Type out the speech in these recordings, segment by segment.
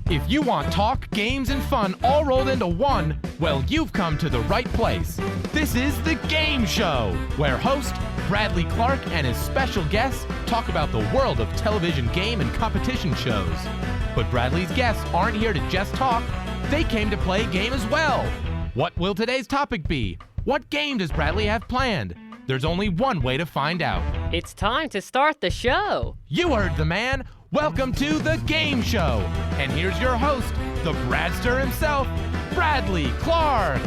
If you want talk, games, and fun all rolled into one, well, you've come to the right place. This is The Game Show, where host Bradley Clarke and his special guests talk about the world of television game and competition shows. But Bradley's guests aren't here to just talk. They came to play a game as well. What will today's topic be? What game does Bradley have planned? There's only one way to find out. It's time to start the show. You heard the man. Welcome to The Game Show. And here's your host, the Bradster himself, Bradley Clarke.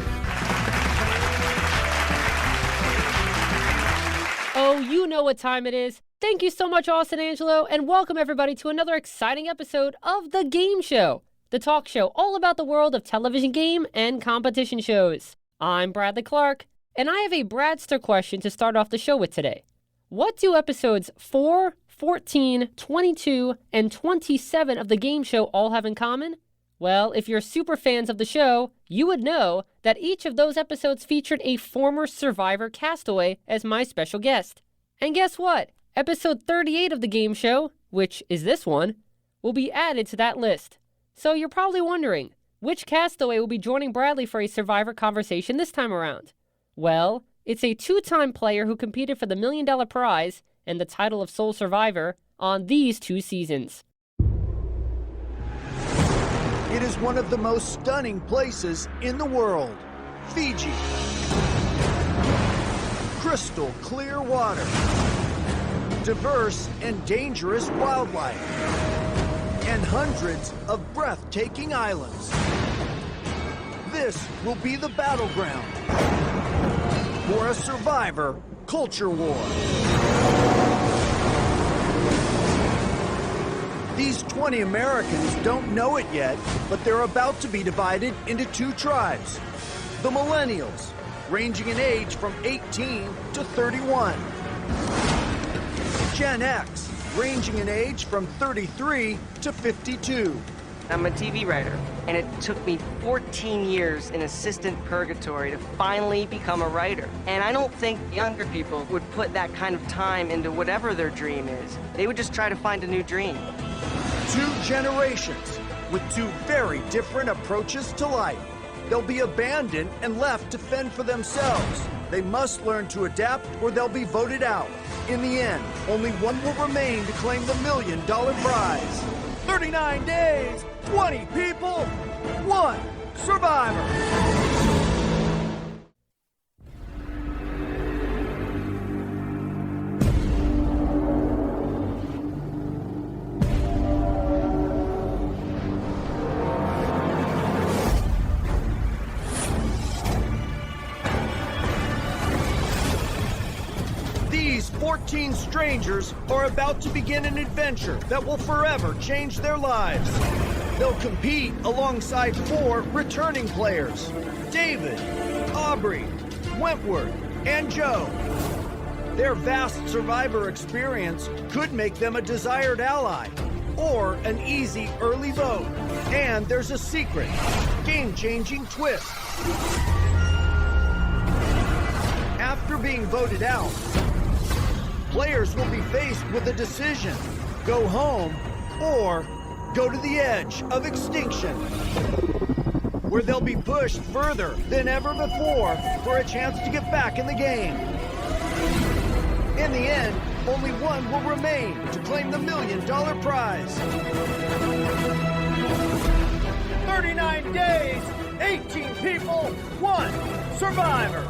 Oh, you know what time it is. Thank you so much, Austin Angelo, and welcome everybody to another exciting episode of The Game Show, the talk show all about the world of television game and competition shows. I'm Bradley Clarke, and I have a Bradster question to start off the show with today. What do episodes 4, 14, 22, and 27 of The Game Show all have in common? Well, if you're super fans of the show, you would know that each of those episodes featured a former survivor castaway as my special guest. And guess what? Episode 38 of The Game Show, which is this one, will be added to that list. So you're probably wondering, which castaway will be joining Bradley for a survivor conversation this time around? Well, it's a two-time player who competed for the $1 Million prize and the title of sole survivor on these 2 seasons. It is one of the most stunning places in the world, Fiji. Crystal clear water, diverse and dangerous wildlife, and hundreds of breathtaking islands. This will be the battleground for a survivor culture war. These 20 Americans don't know it yet, but they're about to be divided into 2 tribes. The Millennials, ranging in age from 18 to 31. Gen X, ranging in age from 33 to 52. I'm a TV writer, and it took me 14 years in assistant purgatory to finally become a writer. And I don't think younger people would put that kind of time into whatever their dream is. They would just try to find a new dream. 2 generations with 2 very different approaches to life. They'll be abandoned and left to fend for themselves. They must learn to adapt or they'll be voted out. In the end, only one will remain to claim the $1 Million prize. 39 days, 20 people, 1 survivor. These 14 strangers are about to begin an adventure that will forever change their lives. They'll compete alongside 4 returning players, David, Aubrey, Wentworth, and Joe. Their vast survivor experience could make them a desired ally or an easy early vote. And there's a secret, game-changing twist. After being voted out, players will be faced with a decision: go home or go to the edge of extinction, where they'll be pushed further than ever before for a chance to get back in the game. In the end, only one will remain to claim the $1 Million prize. 39 days, 18 people, 1 survivor.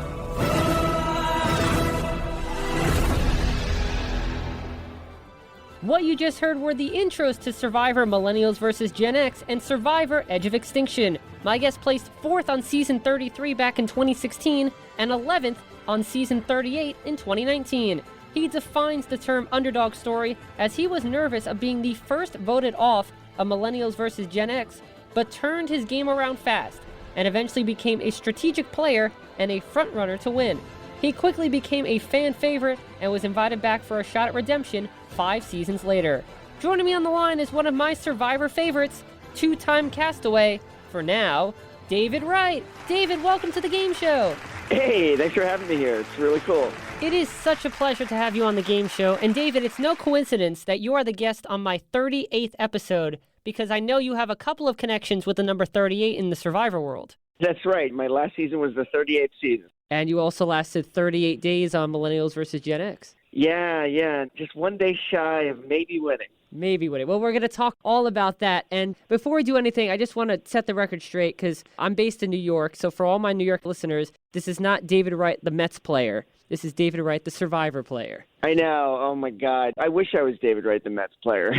What you just heard were the intros to Survivor Millennials vs. Gen X and Survivor Edge of Extinction. My guest placed 4th on Season 33 back in 2016 and 11th on Season 38 in 2019. He defines the term underdog story as he was nervous of being the first voted off of Millennials vs. Gen X, but turned his game around fast and eventually became a strategic player and a frontrunner to win. He quickly became a fan favorite and was invited back for a shot at redemption 5 seasons later. Joining me on the line is one of my Survivor favorites, 2-time castaway, for now, David Wright. David, welcome to The Game Show. Hey, thanks for having me here. It's really cool. It is such a pleasure to have you on The Game Show. And David, it's no coincidence that you are the guest on my 38th episode, because I know you have a couple of connections with the number 38 in the Survivor world. That's right. My last season was the 38th season. And you also lasted 38 days on Millennials versus Gen X. Yeah. Just one day shy of maybe winning. Maybe winning. Well, we're going to talk all about that. And before we do anything, I just want to set the record straight because I'm based in New York. So for all my New York listeners, this is not David Wright, the Mets player. This is David Wright, the Survivor player. I know. Oh, my God. I wish I was David Wright, the Mets player.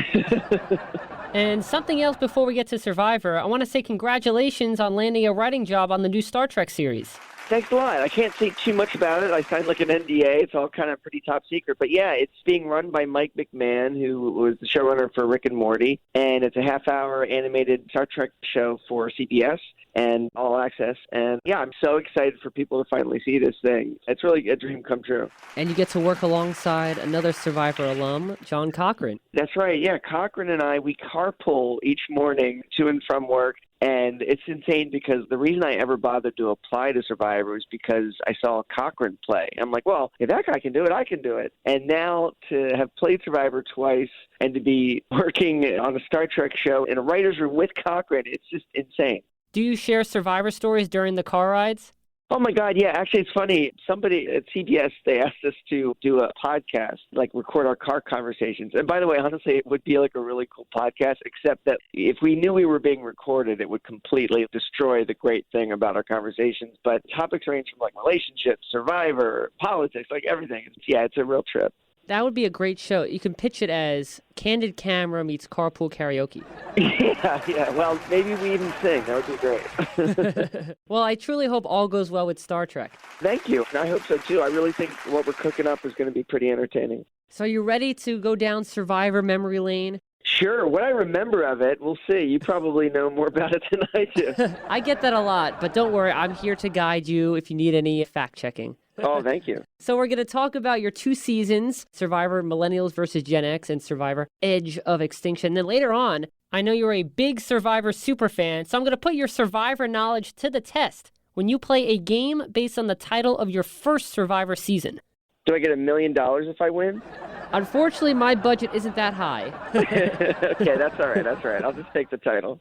And something else before we get to Survivor, I want to say congratulations on landing a writing job on the new Star Trek series. Thanks a lot. I can't say too much about it. I signed like an NDA. It's all kind of pretty top secret. But yeah, it's being run by Mike McMahon, who was the showrunner for Rick and Morty. And it's a half-hour animated Star Trek show for CBS and All Access. And yeah, I'm so excited for people to finally see this thing. It's really a dream come true. And you get to work alongside another Survivor alum, John Cochran. That's right. Yeah, Cochran and I, we carpool each morning to and from work. And it's insane because the reason I ever bothered to apply to Survivor was because I saw Cochran play. I'm like, well, if that guy can do it, I can do it. And now to have played Survivor twice and to be working on a Star Trek show in a writer's room with Cochran, it's just insane. Do you share Survivor stories during the car rides? Oh, my God, yeah. Actually, it's funny. Somebody at CBS, they asked us to do a podcast, like record our car conversations. And by the way, honestly, it would be like a really cool podcast, except that if we knew we were being recorded, it would completely destroy the great thing about our conversations. But topics range from like relationships, Survivor, politics, like everything. Yeah, it's a real trip. That would be a great show. You can pitch it as Candid Camera meets Carpool Karaoke. Yeah. Well, maybe we even sing. That would be great. Well, I truly hope all goes well with Star Trek. Thank you. I hope so, too. I really think what we're cooking up is going to be pretty entertaining. So are you ready to go down Survivor memory lane? Sure. What I remember of it, we'll see. You probably know more about it than I do. I get that a lot, but don't worry. I'm here to guide you if you need any fact-checking. Oh, thank you. So we're going to talk about your 2 seasons, Survivor Millennials versus Gen X and Survivor Edge of Extinction. Then later on, I know you're a big Survivor superfan, so I'm going to put your Survivor knowledge to the test when you play a game based on the title of your first Survivor season. Do I get $1 million if I win? Unfortunately, my budget isn't that high. Okay, that's all right. I'll just take the title.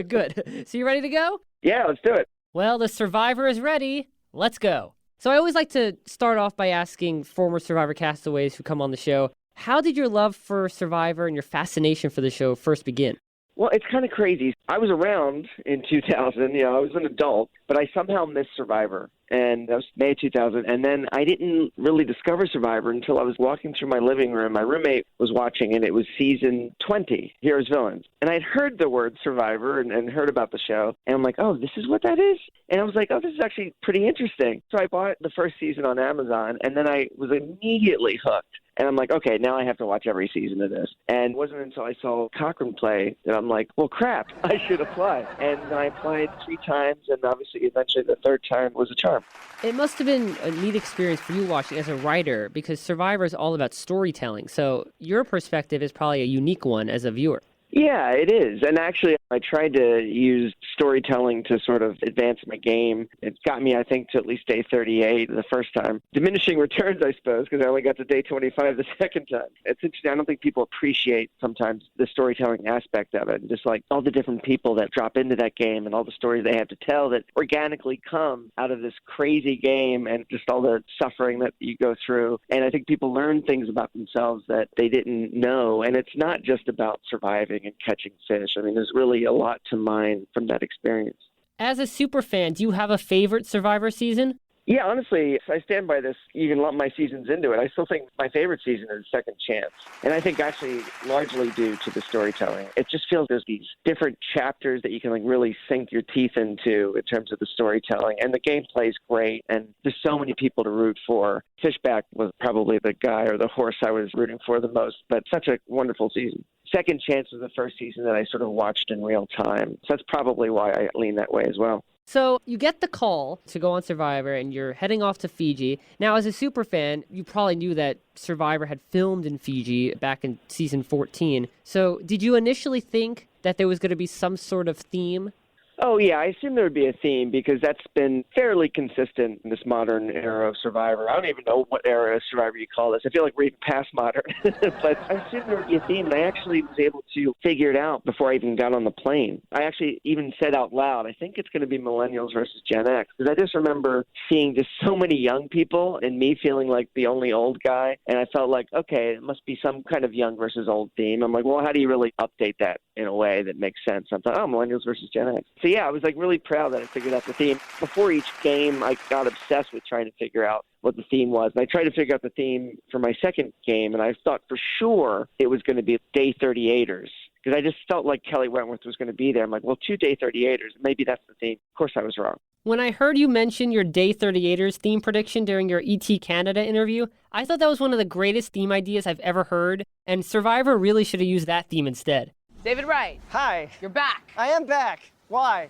Good. So you ready to go? Yeah, let's do it. Well, the Survivor is ready. Let's go. So I always like to start off by asking former Survivor castaways who come on the show, how did your love for Survivor and your fascination for the show first begin? Well, it's kind of crazy. I was around in 2000. I was an adult, but I somehow missed Survivor. And that was May 2000. And then I didn't really discover Survivor until I was walking through my living room. My roommate was watching, and it was season 20, Heroes Villains. And I'd heard the word Survivor and heard about the show. And I'm like, oh, this is what that is? And I was like, oh, this is actually pretty interesting. So I bought the first season on Amazon, and then I was immediately hooked. And I'm like, okay, now I have to watch every season of this. And it wasn't until I saw Cochran play that I'm like, well, crap, I should apply. And I applied 3 times, and obviously eventually the third time was a charm. It must have been a neat experience for you watching as a writer because Survivor is all about storytelling. So your perspective is probably a unique one as a viewer. Yeah, it is. And actually, I tried to use storytelling to sort of advance my game. It got me, I think, to at least day 38 the first time. Diminishing returns, I suppose, because I only got to day 25 the second time. It's interesting. I don't think people appreciate sometimes the storytelling aspect of it. Just like all the different people that drop into that game and all the stories they have to tell that organically come out of this crazy game and just all the suffering that you go through. And I think people learn things about themselves that they didn't know. And it's not just about surviving and catching fish. I mean, there's really a lot to mine from that experience. As a super fan, do you have a favorite Survivor season? Yeah, honestly, I stand by this. You can lump my seasons into it. I still think my favorite season is Second Chance. And I think actually largely due to the storytelling. It just feels there's these different chapters that you can really sink your teeth into in terms of the storytelling. And the gameplay is great. And there's so many people to root for. Fishback was probably the guy or the horse I was rooting for the most. But such a wonderful season. Second Chance was the first season that I sort of watched in real time. So that's probably why I lean that way as well. So you get the call to go on Survivor and you're heading off to Fiji. Now, as a super fan, you probably knew that Survivor had filmed in Fiji back in season 14. So did you initially think that there was going to be some sort of theme? Oh, yeah, I assume there would be a theme because that's been fairly consistent in this modern era of Survivor. I don't even know what era of Survivor you call this. I feel like we're even past modern. But I assume there would be a theme, and I actually was able to figure it out before I even got on the plane. I actually even said out loud, I think it's going to be Millennials versus Gen X, because I just remember seeing just so many young people and me feeling like the only old guy, and I felt like, okay, it must be some kind of young versus old theme. I'm like, well, how do you really update that in a way that makes sense? I thought, oh, Millennials versus Gen X. So yeah, I was like really proud that I figured out the theme. Before each game, I got obsessed with trying to figure out what the theme was. And I tried to figure out the theme for my second game, and I thought for sure it was going to be Day 38ers, because I just felt like Kelly Wentworth was going to be there. I'm like, well, 2 Day 38ers, maybe that's the theme. Of course I was wrong. When I heard you mention your Day 38ers theme prediction during your ET Canada interview, I thought that was one of the greatest theme ideas I've ever heard, and Survivor really should have used that theme instead. David Wright. Hi. You're back. I am back. Why?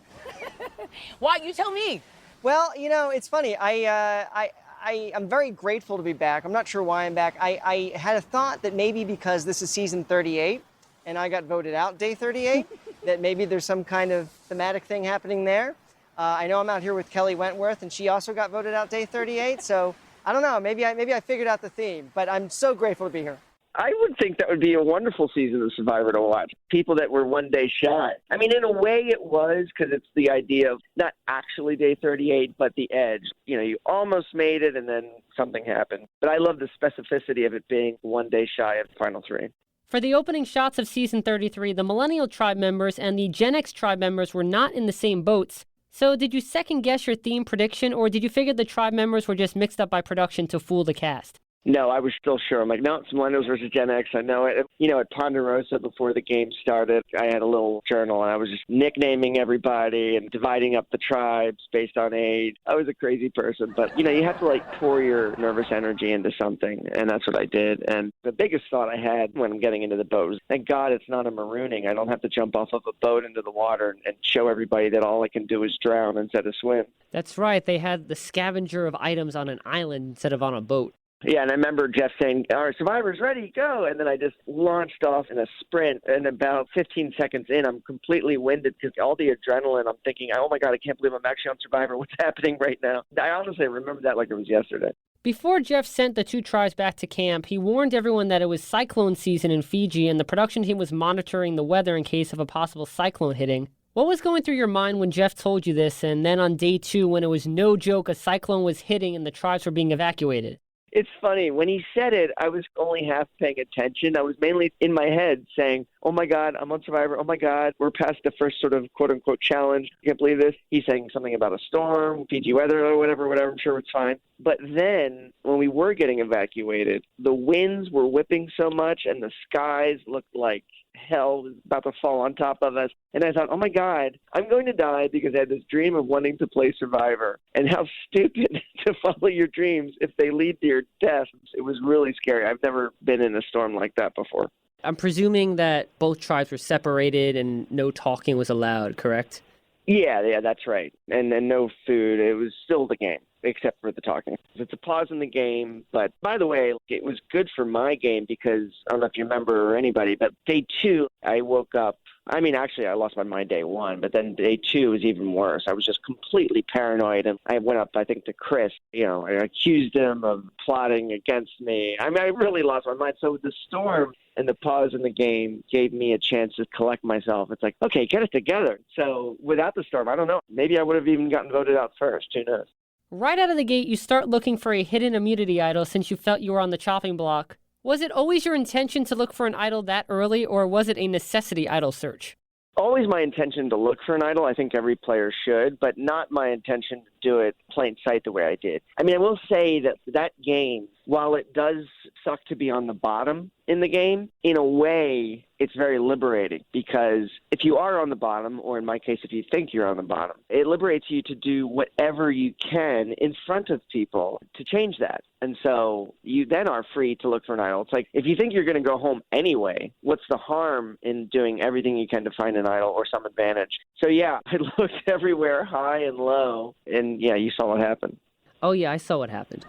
Why? You tell me. Well, you know, it's funny. I'm very grateful to be back. I'm not sure why I'm back. I had a thought that maybe because this is season 38 and I got voted out Day 38, that maybe there's some kind of thematic thing happening there. I know I'm out here with Kelly Wentworth, and she also got voted out Day 38. So I don't know. Maybe I figured out the theme, but I'm so grateful to be here. I would think that would be a wonderful season of Survivor to watch. People that were one day shy. I mean, in a way it was, because it's the idea of not actually Day 38, but the edge. You know, you almost made it and then something happened. But I love the specificity of it being one day shy of the final 3. For the opening shots of Season 33, the Millennial tribe members and the Gen X tribe members were not in the same boats. So did you second guess your theme prediction, or did you figure the tribe members were just mixed up by production to fool the cast? No, I was still sure. I'm like, no, it's Millennials versus Gen X. I know it. You know, at Ponderosa, before the game started, I had a little journal, and I was just nicknaming everybody and dividing up the tribes based on age. I was a crazy person, but, you know, you have to, like, pour your nervous energy into something, and that's what I did. And the biggest thought I had when I'm getting into the boat was, thank God it's not a marooning. I don't have to jump off of a boat into the water and show everybody that all I can do is drown instead of swim. That's right. They had the scavenger of items on an island instead of on a boat. Yeah, and I remember Jeff saying, all right, Survivor's ready, go. And then I just launched off in a sprint. And about 15 seconds in, I'm completely winded because all the adrenaline, I'm thinking, oh, my God, I can't believe I'm actually on Survivor. What's happening right now? I honestly remember that like it was yesterday. Before Jeff sent the 2 tribes back to camp, he warned everyone that it was cyclone season in Fiji, and the production team was monitoring the weather in case of a possible cyclone hitting. What was going through your mind when Jeff told you this, and then on day 2, when it was no joke, a cyclone was hitting and the tribes were being evacuated? It's funny. When he said it, I was only half paying attention. I was mainly in my head saying, oh, my God, I'm on Survivor. Oh, my God, we're past the first sort of quote-unquote challenge. I can't believe this. He's saying something about a storm, Fiji weather or whatever. I'm sure it's fine. But then when we were getting evacuated, the winds were whipping so much and the skies looked like hell was about to fall on top of us. And I thought, oh, my God, I'm going to die because I had this dream of wanting to play Survivor. And how stupid to follow your dreams if they lead to your death. It was really scary. I've never been in a storm like that before. I'm presuming that both tribes were separated and no talking was allowed, correct? Yeah, that's right. And no food. It was still the game, except for the talking. It's a pause in the game. But by the way, it was good for my game because I don't know if you remember or anybody, but day 2, I woke up. I mean, actually, I lost my mind day 1, but then day 2 was even worse. I was just completely paranoid, and I went up, I think, to Chris. You know, I accused him of plotting against me. I mean, I really lost my mind. So the storm and the pause in the game gave me a chance to collect myself. It's like, okay, get it together. So without the storm, I don't know. Maybe I would have even gotten voted out first. Who knows? Right out of the gate, you start looking for a hidden immunity idol since you felt you were on the chopping block. Was it always your intention to look for an idol that early, or was it a necessity idol search? Always my intention to look for an idol. I think every player should, but not my intention to do it plain sight the way I did. I mean, I will say that that game, while it does suck to be on the bottom in the game, in a way, it's very liberating because if you are on the bottom, or in my case, if you think you're on the bottom, it liberates you to do whatever you can in front of people to change that. And so you then are free to look for an idol. It's like, if you think you're going to go home anyway, what's the harm in doing everything you can to find an idol or some advantage? So yeah, I looked everywhere, high and low, and yeah, you saw what happened. Oh yeah, I saw what happened.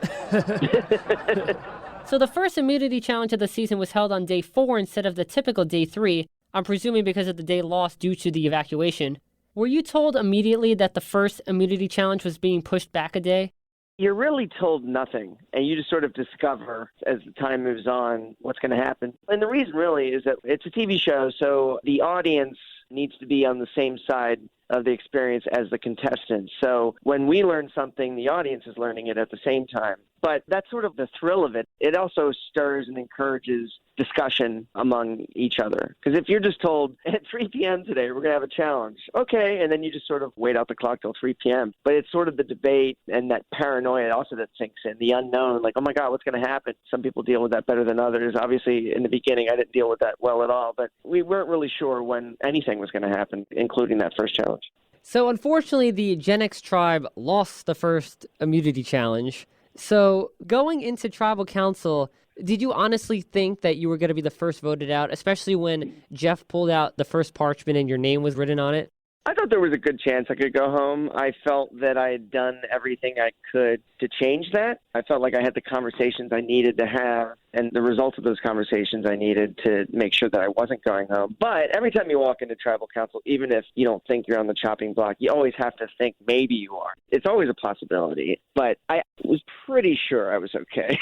So the first immunity challenge of the season was held on day 4 instead of the typical day 3. I'm presuming because of the day lost due to the evacuation. Were you told immediately that the first immunity challenge was being pushed back a day? You're really told nothing, and you just sort of discover as the time moves on what's going to happen. And the reason really is that it's a TV show, so the audience needs to be on the same side of the experience as the contestants. So when we learn something, the audience is learning it at the same time. But that's sort of the thrill of it. It also stirs and encourages discussion among each other. Because if you're just told, at 3 p.m. today, we're going to have a challenge. Okay, and then you just sort of wait out the clock till 3 p.m. But it's sort of the debate and that paranoia also that sinks in, the unknown, like, oh my God, what's going to happen? Some people deal with that better than others. Obviously, in the beginning, I didn't deal with that well at all. But we weren't really sure when anything was going to happen, including that first challenge. So unfortunately, the Gen X tribe lost the first immunity challenge. So going into tribal council, did you honestly think that you were going to be the first voted out, especially when Jeff pulled out the first parchment and your name was written on it? I thought there was a good chance I could go home. I felt that I had done everything I could to change that. I felt like I had the conversations I needed to have and the results of those conversations I needed to make sure that I wasn't going home. But every time you walk into tribal council, even if you don't think you're on the chopping block, you always have to think maybe you are. It's always a possibility. But I was pretty sure I was okay.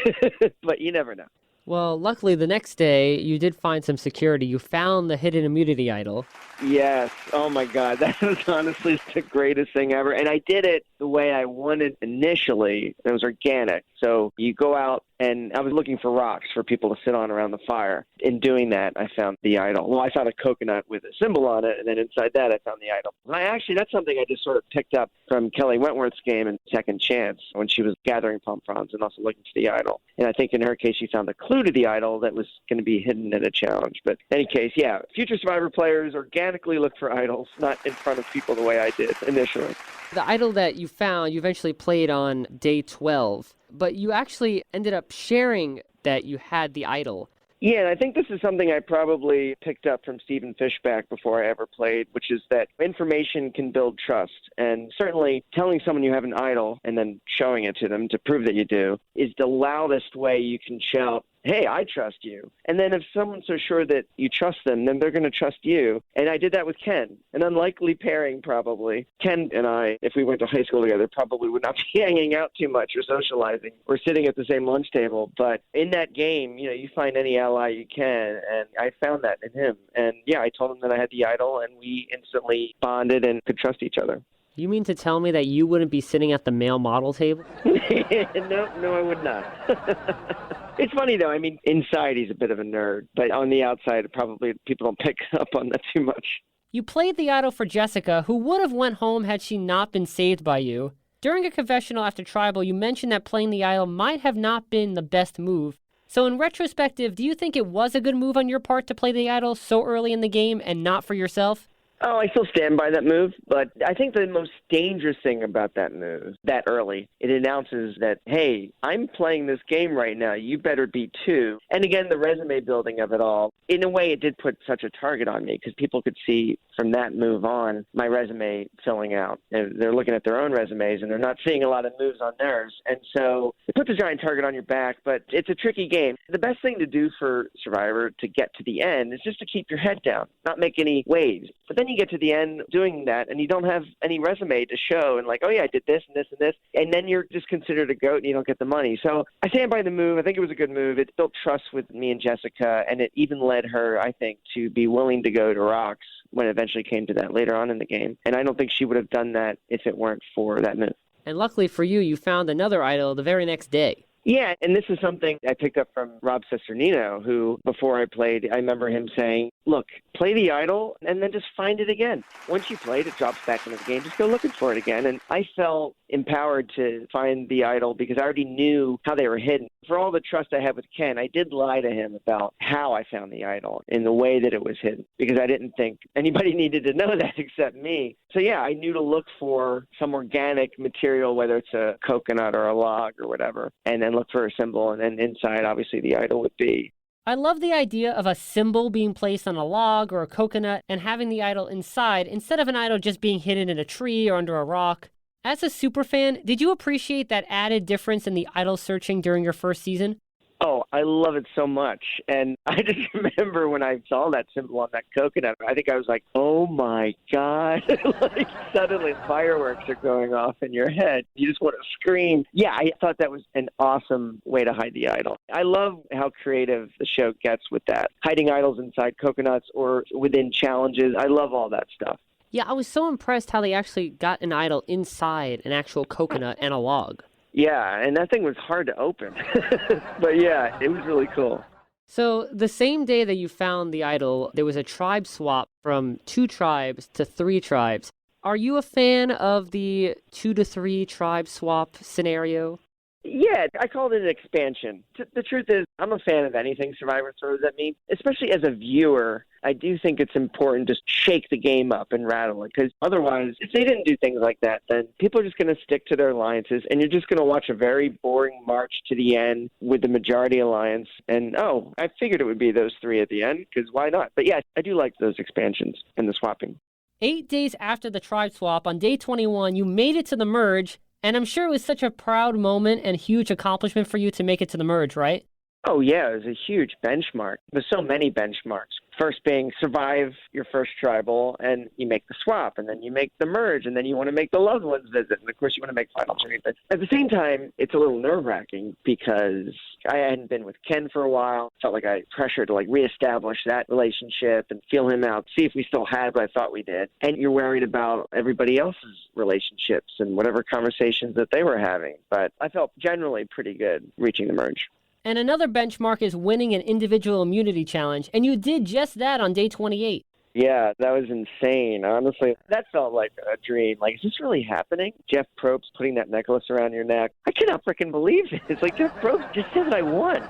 But you never know. Well, luckily the next day you did find some security. You found the hidden immunity idol. Yes. Oh, my God. That was honestly the greatest thing ever. And I did it the way I wanted initially. It was organic. So you go out, and I was looking for rocks for people to sit on around the fire. In doing that, I found the idol. Well, I found a coconut with a symbol on it, and then inside that, I found the idol. That's something I just sort of picked up from Kelly Wentworth's game in Second Chance when she was gathering palm fronds and also looking for the idol. And I think in her case, she found a clue to the idol that was going to be hidden in a challenge. But in any case, yeah, future Survivor players organically look for idols, not in front of people the way I did initially. The idol that you found, you eventually played on day 12, but you actually ended up sharing that you had the idol. Yeah, and I think this is something I probably picked up from Stephen Fishbach before I ever played, which is that information can build trust. And certainly telling someone you have an idol and then showing it to them to prove that you do is the loudest way you can shout, hey, I trust you. And then if someone's so sure that you trust them, then they're going to trust you. And I did that with Ken. An unlikely pairing, probably. Ken and I, if we went to high school together, probably would not be hanging out too much or socializing or sitting at the same lunch table. But in that game, you find any ally you can. And I found that in him. And yeah, I told him that I had the idol, and we instantly bonded and could trust each other. You mean to tell me that you wouldn't be sitting at the male model table? No, I would not. It's funny, though. I mean, inside he's a bit of a nerd, but on the outside, probably people don't pick up on that too much. You played the idol for Jessica, who would have went home had she not been saved by you. During a confessional after Tribal, you mentioned that playing the idol might have not been the best move. So in retrospective, do you think it was a good move on your part to play the idol so early in the game and not for yourself? Oh, I still stand by that move, but I think the most dangerous thing about that move, that early, it announces that, hey, I'm playing this game right now. You better be too. And again, the resume building of it all, in a way, it did put such a target on me because people could see from that move on my resume filling out. And they're looking at their own resumes, and they're not seeing a lot of moves on theirs. And so it puts a giant target on your back, but it's a tricky game. The best thing to do for Survivor to get to the end is just to keep your head down, not make any waves. But then you get to the end doing that, and you don't have any resume to show, and like, oh yeah, I did this and this and this, and then you're just considered a goat and you don't get the money. So I stand by the move. I think it was a good move. It built trust with me and Jessica, and it even led her, I think, to be willing to go to rocks when it eventually came to that later on in the game. And I don't think she would have done that if it weren't for that move. And luckily for you, you found another idol the very next day. Yeah, and this is something I picked up from Rob Cesternino, who, before I played, I remember him saying, look, play the idol and then just find it again. Once you play it, it drops back into the game. Just go looking for it again. And I felt empowered to find the idol because I already knew how they were hidden. For all the trust I had with Ken, I did lie to him about how I found the idol in the way that it was hidden because I didn't think anybody needed to know that except me. So yeah, I knew to look for some organic material, whether it's a coconut or a log or whatever, and then look for a symbol, and then inside, obviously, the idol would be. I love the idea of a symbol being placed on a log or a coconut and having the idol inside instead of an idol just being hidden in a tree or under a rock. As a superfan, did you appreciate that added difference in the idol searching during your first season? Oh, I love it so much. And I just remember when I saw that symbol on that coconut, I think I was like, oh my God. Like suddenly fireworks are going off in your head. You just want to scream. Yeah, I thought that was an awesome way to hide the idol. I love how creative the show gets with that. Hiding idols inside coconuts or within challenges. I love all that stuff. Yeah, I was so impressed how they actually got an idol inside an actual coconut and a log. Yeah, and that thing was hard to open. But yeah, it was really cool. So the same day that you found the idol, there was a tribe swap from 2 tribes to 3 tribes. Are you a fan of the 2 to 3 tribe swap scenario? Yeah, I called it an expansion. The truth is, I'm a fan of anything Survivor throws at me. Especially as a viewer, I do think it's important to shake the game up and rattle it. Because otherwise, if they didn't do things like that, then people are just going to stick to their alliances. And you're just going to watch a very boring march to the end with the majority alliance. And, I figured it would be those 3 at the end, because why not? But yeah, I do like those expansions and the swapping. 8 days after the tribe swap, on day 21, you made it to the merge. And I'm sure it was such a proud moment and huge accomplishment for you to make it to the merge, right? Oh, yeah, it was a huge benchmark. There's so many benchmarks. First being survive your first tribal, and you make the swap, and then you make the merge, and then you want to make the loved ones visit, and of course you want to make final journey. But at the same time, it's a little nerve-wracking because I hadn't been with Ken for a while. Felt like I pressured to reestablish that relationship and feel him out, see if we still had what I thought we did. And you're worried about everybody else's relationships and whatever conversations that they were having. But I felt generally pretty good reaching the merge. And another benchmark is winning an individual immunity challenge, and you did just that on day 28. Yeah, that was insane. Honestly, that felt like a dream. Like, is this really happening? Jeff Probst putting that necklace around your neck. I cannot freaking believe it. It's like Jeff Probst just said that I won.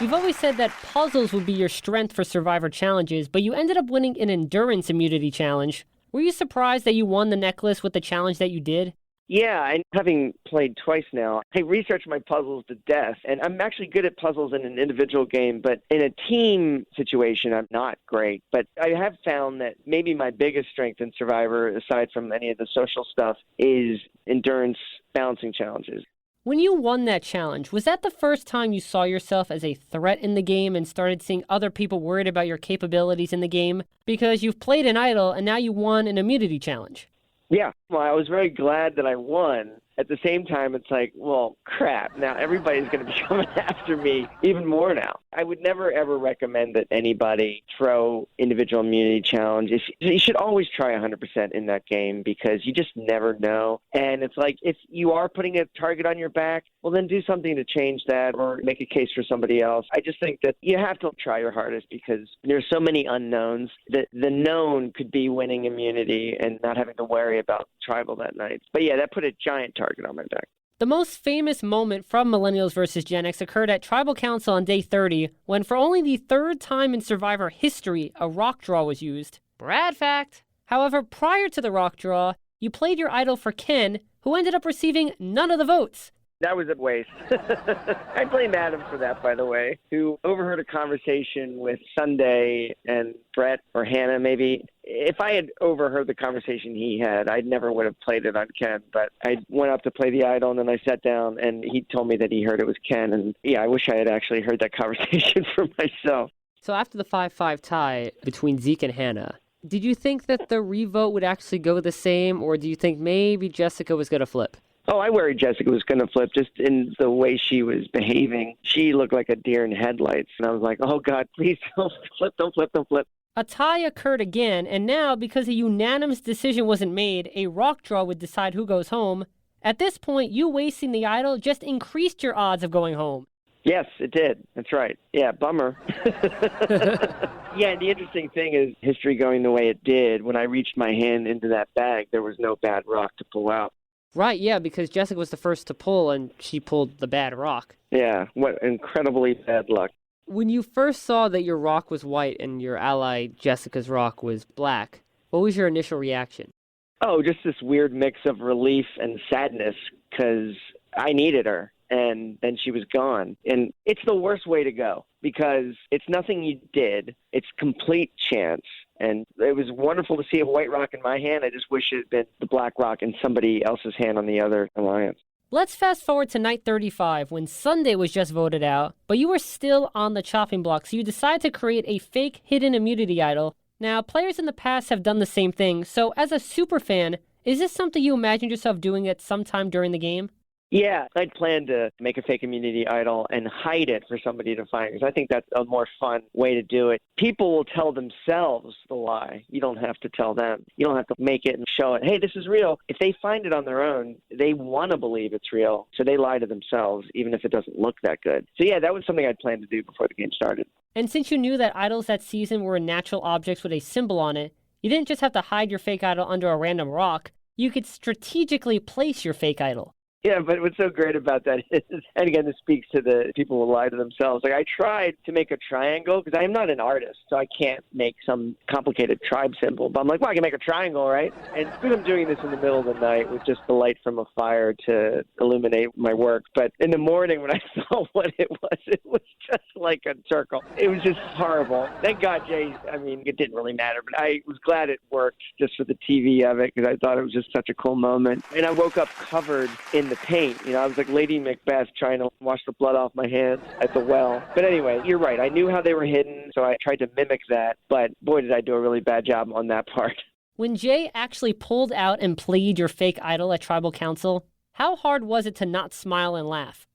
You've always said that puzzles would be your strength for Survivor challenges, but you ended up winning an endurance immunity challenge. Were you surprised that you won the necklace with the challenge that you did? Yeah, and having played twice now, I researched my puzzles to death, and I'm actually good at puzzles in an individual game, but in a team situation, I'm not great. But I have found that maybe my biggest strength in Survivor, aside from any of the social stuff, is endurance balancing challenges. When you won that challenge, was that the first time you saw yourself as a threat in the game and started seeing other people worried about your capabilities in the game? Because you've played an idol, and now you won an immunity challenge. Yeah, well, I was very glad that I won. At the same time, it's like, well, crap. Now everybody's going to be coming after me even more now. I would never, ever recommend that anybody throw individual immunity challenges. You should always try 100% in that game because you just never know. And it's like, if you are putting a target on your back, well, then do something to change that or make a case for somebody else. I just think that you have to try your hardest because there's so many unknowns. The known could be winning immunity and not having to worry about tribal that night. But yeah, that put a giant target on my back. The most famous moment from Millennials versus Gen X occurred at Tribal Council on day 30, when for only the 3rd time in Survivor history, a rock draw was used. Brad fact. However, prior to the rock draw, you played your idol for Ken, who ended up receiving none of the votes. That was a waste. I blame Adam for that, by the way, who overheard a conversation with Sunday and Brett or Hannah, maybe. If I had overheard the conversation he had, I never would have played it on Ken. But I went up to play the idol, and then I sat down, and he told me that he heard it was Ken. And yeah, I wish I had actually heard that conversation for myself. So after the 5-5 tie between Zeke and Hannah, did you think that the revote would actually go the same, or do you think maybe Jessica was going to flip? Oh, I worried Jessica was going to flip just in the way she was behaving. She looked like a deer in headlights. And I was like, oh, God, please don't flip, don't flip, don't flip. A tie occurred again, and now, because a unanimous decision wasn't made, a rock draw would decide who goes home. At this point, you wasting the idol just increased your odds of going home. Yes, it did. That's right. Yeah, bummer. Yeah, the interesting thing is history going the way it did. When I reached my hand into that bag, there was no bad rock to pull out. Right, yeah, because Jessica was the first to pull, and she pulled the bad rock. Yeah, what incredibly bad luck. When you first saw that your rock was white and your ally Jessica's rock was black, what was your initial reaction? Oh, just this weird mix of relief and sadness, because I needed her, and then she was gone. And it's the worst way to go, because it's nothing you did. It's complete chance. And it was wonderful to see a white rock in my hand. I just wish it had been the black rock in somebody else's hand on the other alliance. Let's fast forward to night 35 when Sunday was just voted out, but you were still on the chopping block, so you decided to create a fake hidden immunity idol. Now, players in the past have done the same thing, so as a superfan, is this something you imagined yourself doing at some time during the game? Yeah, I'd planned to make a fake immunity idol and hide it for somebody to find, because I think that's a more fun way to do it. People will tell themselves the lie. You don't have to tell them. You don't have to make it and show it. Hey, this is real. If they find it on their own, they want to believe it's real, so they lie to themselves, even if it doesn't look that good. So yeah, that was something I'd planned to do before the game started. And since you knew that idols that season were natural objects with a symbol on it, you didn't just have to hide your fake idol under a random rock. You could strategically place your fake idol. Yeah, but what's so great about that is, and again, this speaks to the people who lie to themselves. Like, I tried to make a triangle because I am not an artist, so I can't make some complicated tribe symbol. But I'm like, well, I can make a triangle, right? And I'm doing this in the middle of the night with just the light from a fire to illuminate my work. But in the morning when I saw what it was just like a circle. It was just horrible. Thank God, Jay, I mean, it didn't really matter, but I was glad it worked just for the TV of it because I thought it was just such a cool moment. And I woke up covered in the paint. You know, I was like Lady Macbeth trying to wash the blood off my hands at the well. But anyway, you're right. I knew how they were hidden, so I tried to mimic that. But boy, did I do a really bad job on that part. When Jay actually pulled out and played your fake idol at Tribal Council, how hard was it to not smile and laugh?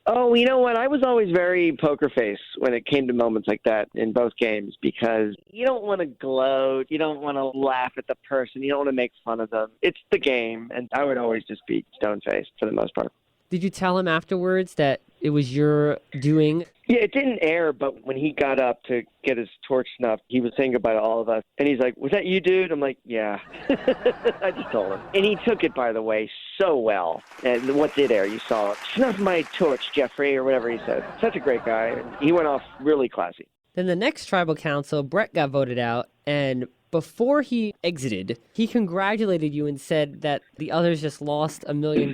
Oh, you know what? I was always very poker face when it came to moments like that in both games because you don't want to gloat. You don't want to laugh at the person. You don't want to make fun of them. It's the game, and I would always just be stone-faced for the most part. Did you tell him afterwards that it was your doing? Yeah, it didn't air, but when he got up to get his torch snuffed, he was saying goodbye to all of us. And he's like, was that you, dude? I'm like, yeah. I just told him. And he took it, by the way, so well. And what did air? You saw it. Snuff my torch, Jeffrey, or whatever he said. Such a great guy. And he went off really classy. Then the next Tribal Council, Brett got voted out, and before he exited, he congratulated you and said that the others just lost $1 million.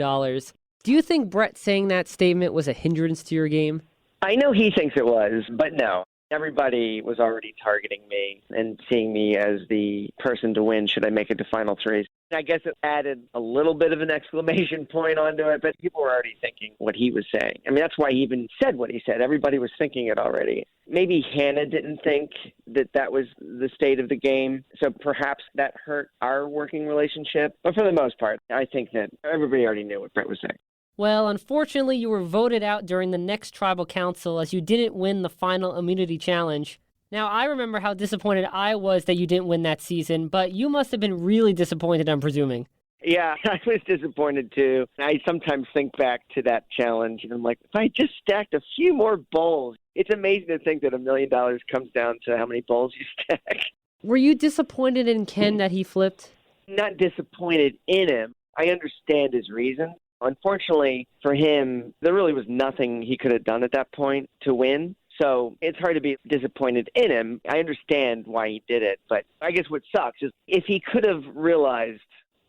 Do you think Brett saying that statement was a hindrance to your game? I know he thinks it was, but no. Everybody was already targeting me and seeing me as the person to win should I make it to Final Three. I guess it added a little bit of an exclamation point onto it, but people were already thinking what he was saying. I mean, that's why he even said what he said. Everybody was thinking it already. Maybe Hannah didn't think that that was the state of the game, so perhaps that hurt our working relationship. But for the most part, I think that everybody already knew what Brett was saying. Well, unfortunately, you were voted out during the next Tribal Council as you didn't win the final immunity challenge. Now, I remember how disappointed I was that you didn't win that season, but you must have been really disappointed, I'm presuming. Yeah, I was disappointed too. I sometimes think back to that challenge, and I'm like, if I just stacked a few more bowls. It's amazing to think that $1 million comes down to how many bowls you stack. Were you disappointed in Ken that he flipped? Not disappointed in him. I understand his reasons. Unfortunately for him, there really was nothing he could have done at that point to win. So it's hard to be disappointed in him. I understand why he did it, but I guess what sucks is if he could have realized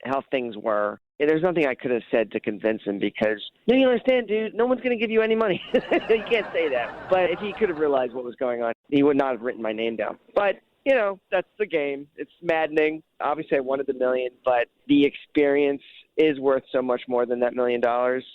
how things were, there's nothing I could have said to convince him because, you understand, dude, no one's going to give you any money. You can't say that. But if he could have realized what was going on, he would not have written my name down. But, you know, that's the game. It's maddening. Obviously, I wanted the $1 million, but the experience is worth so much more than that $1 million.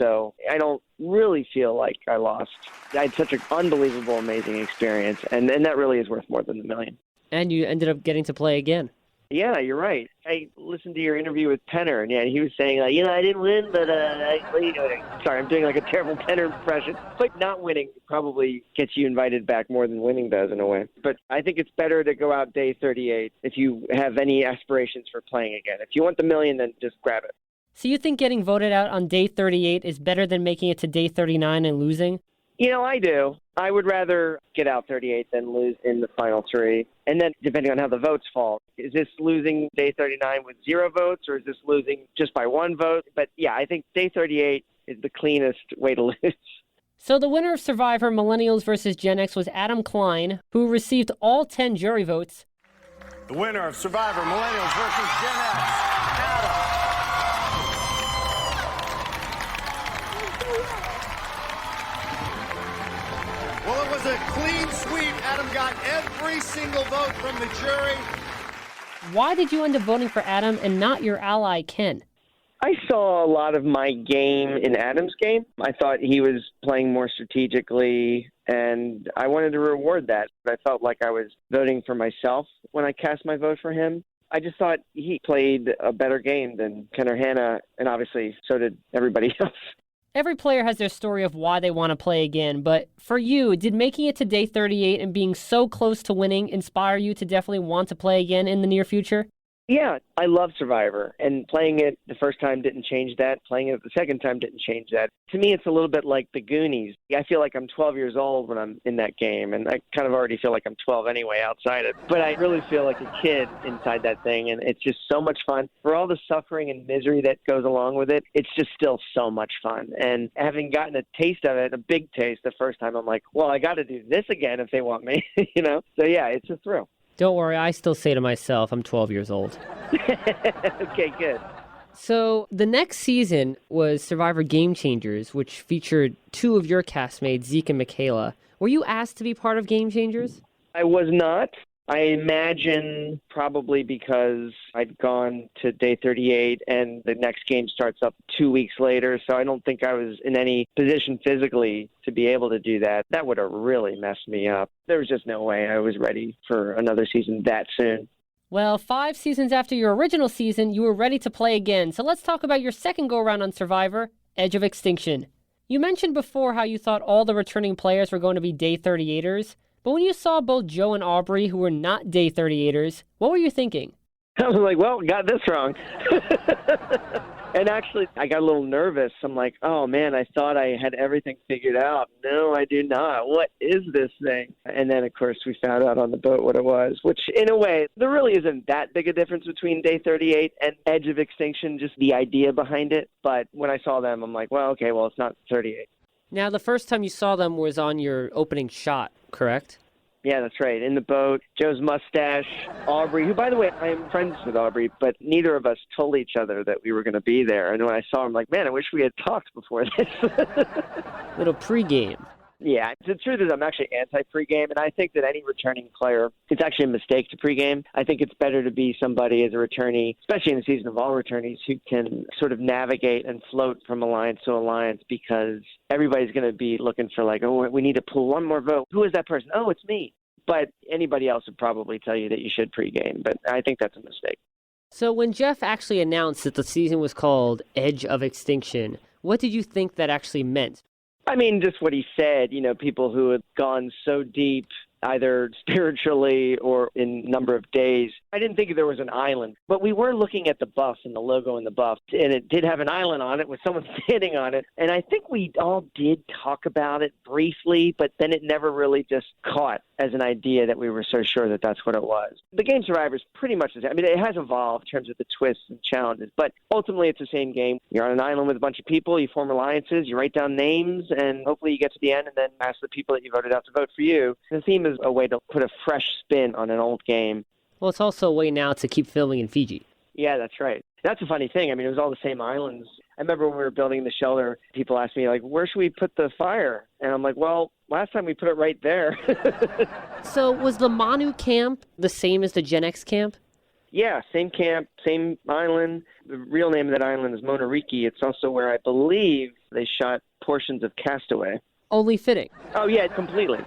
So I don't really feel like I lost. I had such an unbelievable, amazing experience, and that really is worth more than the $1 million. And you ended up getting to play again. Yeah, you're right. I listened to your interview with Penner, and yeah, he was saying, I didn't win, but sorry, I'm doing like a terrible Penner impression. It's like not winning probably gets you invited back more than winning does in a way. But I think it's better to go out day 38 if you have any aspirations for playing again. If you want the $1 million, then just grab it. So you think getting voted out on day 38 is better than making it to day 39 and losing? You know, I do. I would rather get out 38 than lose in the final three. And then depending on how the votes fall, is this losing day 39 with 0 votes or is this losing just by 1 vote? But yeah, I think day 38 is the cleanest way to lose. So the winner of Survivor Millennials versus Gen X was Adam Klein, who received all 10 jury votes. The winner of Survivor Millennials versus Gen X, Adam. Well, it was a clean sweep. Adam got every single vote from the jury. Why did you end up voting for Adam and not your ally, Ken? I saw a lot of my game in Adam's game. I thought he was playing more strategically, and I wanted to reward that. I felt like I was voting for myself when I cast my vote for him. I just thought he played a better game than Kenner Hanna, and obviously so did everybody else. Every player has their story of why they want to play again, but for you, did making it to day 38 and being so close to winning inspire you to definitely want to play again in the near future? Yeah, I love Survivor, and playing it the first time didn't change that. Playing it the second time didn't change that. To me, it's a little bit like the Goonies. I feel like I'm 12 years old when I'm in that game, and I kind of already feel like I'm 12 anyway outside it. But I really feel like a kid inside that thing, and it's just so much fun. For all the suffering and misery that goes along with it, it's just still so much fun. And having gotten a taste of it, a big taste the first time, I'm like, well, I got to do this again if they want me, you know? So, yeah, it's a thrill. Don't worry, I still say to myself, I'm 12 years old. Okay, good. So the next season was Survivor Game Changers, which featured two of your castmates, Zeke and Michaela. Were you asked to be part of Game Changers? I was not. I imagine probably because I'd gone to day 38 and the next game starts up 2 weeks later, so I don't think I was in any position physically to be able to do that. That would have really messed me up. There was just no way I was ready for another season that soon. Well, 5 seasons after your original season, you were ready to play again. So let's talk about your second go-around on Survivor, Edge of Extinction. You mentioned before how you thought all the returning players were going to be day 38ers. But when you saw both Joe and Aubrey, who were not day 38ers, what were you thinking? I was like, well, got this wrong. And actually, I got a little nervous. I'm like, oh, man, I thought I had everything figured out. No, I do not. What is this thing? And then, of course, we found out on the boat what it was, which, in a way, there really isn't that big a difference between day 38 and Edge of Extinction, just the idea behind it. But when I saw them, I'm like, well, okay, well, it's not 38. Now, the first time you saw them was on your opening shot, correct? Yeah, that's right. In the boat, Joe's mustache, Aubrey, who, by the way, I am friends with Aubrey, but neither of us told each other that we were going to be there. And when I saw him, I'm like, man, I wish we had talked before this. Little pregame. Yeah, the truth is I'm actually anti-pregame, and I think that any returning player, it's actually a mistake to pregame. I think it's better to be somebody as a returnee, especially in the season of all returnees, who can sort of navigate and float from alliance to alliance, because everybody's going to be looking for like, oh, we need to pull one more vote. Who is that person? Oh, it's me. But anybody else would probably tell you that you should pregame, but I think that's a mistake. So when Jeff actually announced that the season was called Edge of Extinction, what did you think that actually meant? I mean, just what he said, you know, people who had gone so deep, either spiritually or in number of days. I didn't think there was an island, but we were looking at the buff and the logo in the buff, and it did have an island on it with someone standing on it. And I think we all did talk about it briefly, but then it never really just caught as an idea that we were so sure that that's what it was. The game Survivor is pretty much the same. I mean, it has evolved in terms of the twists and challenges, but ultimately it's the same game. You're on an island with a bunch of people, you form alliances, you write down names, and hopefully you get to the end and then ask the people that you voted out to vote for you. The theme is a way to put a fresh spin on an old game. Well, it's also a way now to keep filming in Fiji. Yeah, that's right. That's a funny thing. I mean, it was all the same islands. I remember when we were building the shelter, people asked me, like, where should we put the fire? And I'm like, well, last time we put it right there. So was the Manu camp the same as the Gen X camp? Yeah, same camp, same island. The real name of that island is Monariki. It's also where I believe they shot portions of Castaway. Only fitting. Oh, yeah, completely.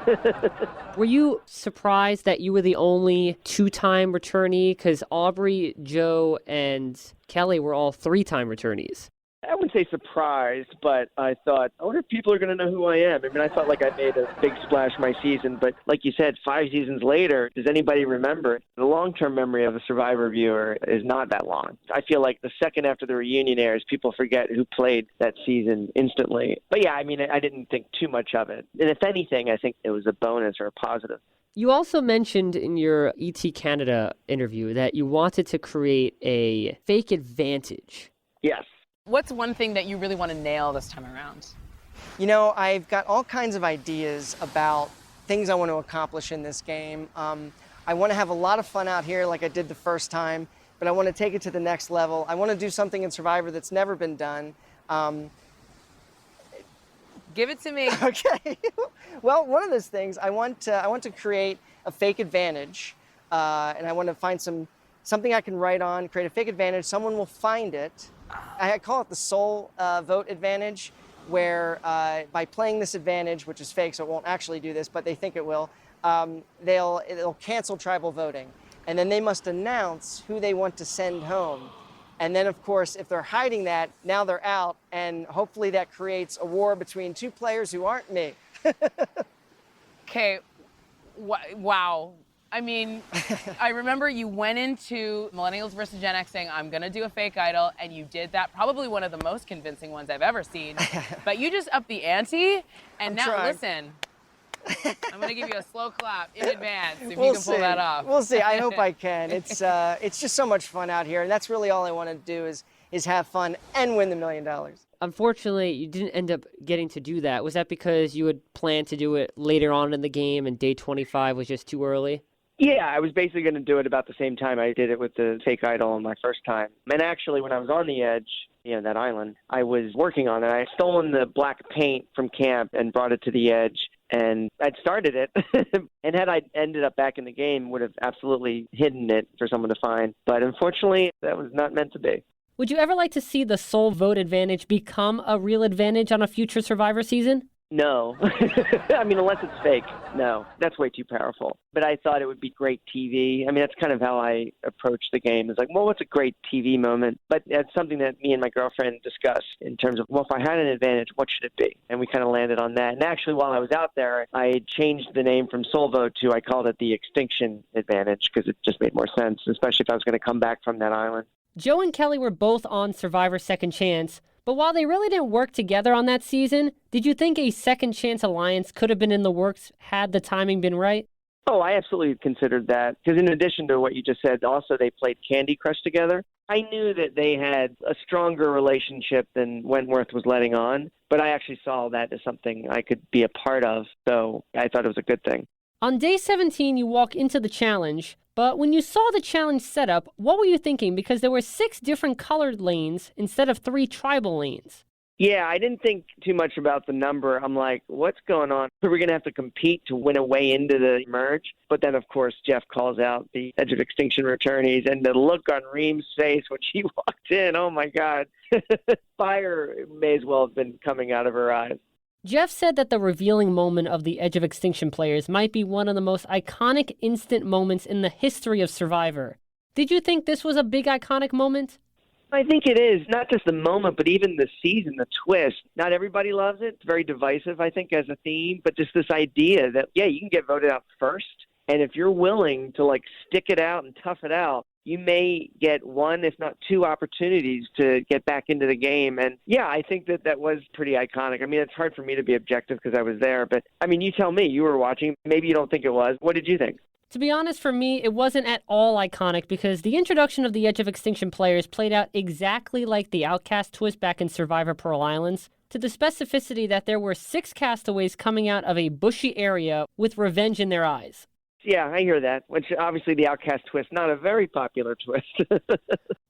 Were you surprised that you were the only 2-time returnee? Because Aubrey, Joe, and Kelly were all 3-time returnees. I wouldn't say surprised, but I thought, I wonder if people are going to know who I am. I mean, I thought like I made a big splash my season, but like you said, 5 seasons later, does anybody remember? The long-term memory of a Survivor viewer is not that long. I feel like the second after the reunion airs, people forget who played that season instantly. But yeah, I mean, I didn't think too much of it. And if anything, I think it was a bonus or a positive. You also mentioned in your ET Canada interview that you wanted to create a fake advantage. Yes. What's one thing that you really want to nail this time around? You know, I've got all kinds of ideas about things I want to accomplish in this game. I want to have a lot of fun out here like I did the first time, but I want to take it to the next level. I want to do something in Survivor that's never been done. Give it to me. Okay. Well, one of those things, I want to create a fake advantage, and I want to find some something I can write on, create a fake advantage. Someone will find it. I call it the soul vote advantage, where by playing this advantage, which is fake, so it won't actually do this, but they think it will, it'll cancel tribal voting. And then they must announce who they want to send home. And then, of course, if they're hiding that, now they're out, and hopefully that creates a war between two players who aren't me. Okay, wow. I mean, I remember you went into Millennials versus Gen X saying, I'm going to do a fake idol, and you did that. Probably one of the most convincing ones I've ever seen. But you just upped the ante, and listen, I'm going to give you a slow clap in advance if you can pull that off. We'll see. I hope I can. It's just so much fun out here, and that's really all I want to do is have fun and win the $1 million. Unfortunately, you didn't end up getting to do that. Was that because you had planned to do it later on in the game and day 25 was just too early? Yeah, I was basically going to do it about the same time I did it with the fake idol on my first time. And actually, when I was on the edge, that island, I was working on it. I had stolen the black paint from camp and brought it to the edge, and I'd started it. And had I ended up back in the game, would have absolutely hidden it for someone to find. But unfortunately, that was not meant to be. Would you ever like to see the soul vote advantage become a real advantage on a future Survivor season? No. I mean, unless it's fake. No, that's way too powerful. But I thought it would be great TV. I mean, that's kind of how I approach the game. It's like, well, what's a great TV moment? But it's something that me and my girlfriend discussed in terms of, well, if I had an advantage, what should it be? And we kind of landed on that. And actually, while I was out there, I had changed the name from Soul Vote to, I called it the Extinction advantage because it just made more sense, especially if I was going to come back from that island. Joe and Kelly were both on Survivor Second Chance. But while they really didn't work together on that season, did you think a second chance alliance could have been in the works had the timing been right? Oh, I absolutely considered that. Because in addition to what you just said, also they played Candy Crush together. I knew that they had a stronger relationship than Wentworth was letting on, but I actually saw that as something I could be a part of, so I thought it was a good thing. On day 17, you walk into the challenge, but when you saw the challenge setup, what were you thinking? Because there were 6 different colored lanes instead of 3 tribal lanes. Yeah, I didn't think too much about the number. I'm like, what's going on? So we're going to have to compete to win a way into the merge. But then, of course, Jeff calls out the Edge of Extinction returnees, and the look on Reem's face when she walked in, oh, my God. Fire may as well have been coming out of her eyes. Jeff said that the revealing moment of the Edge of Extinction players might be one of the most iconic instant moments in the history of Survivor. Did you think this was a big iconic moment? I think it is. Not just the moment, but even the season, the twist. Not everybody loves it. It's very divisive, I think, as a theme. But just this idea that, yeah, you can get voted out first. And if you're willing to, stick it out and tough it out, you may get 1, if not 2 opportunities to get back into the game. And, yeah, I think that was pretty iconic. I mean, it's hard for me to be objective because I was there. But, I mean, you tell me. You were watching. Maybe you don't think it was. What did you think? To be honest, for me, it wasn't at all iconic because the introduction of the Edge of Extinction players played out exactly like the Outcast twist back in Survivor Pearl Islands, to the specificity that there were 6 castaways coming out of a bushy area with revenge in their eyes. Yeah, I hear that, which obviously the Outcast twist, not a very popular twist.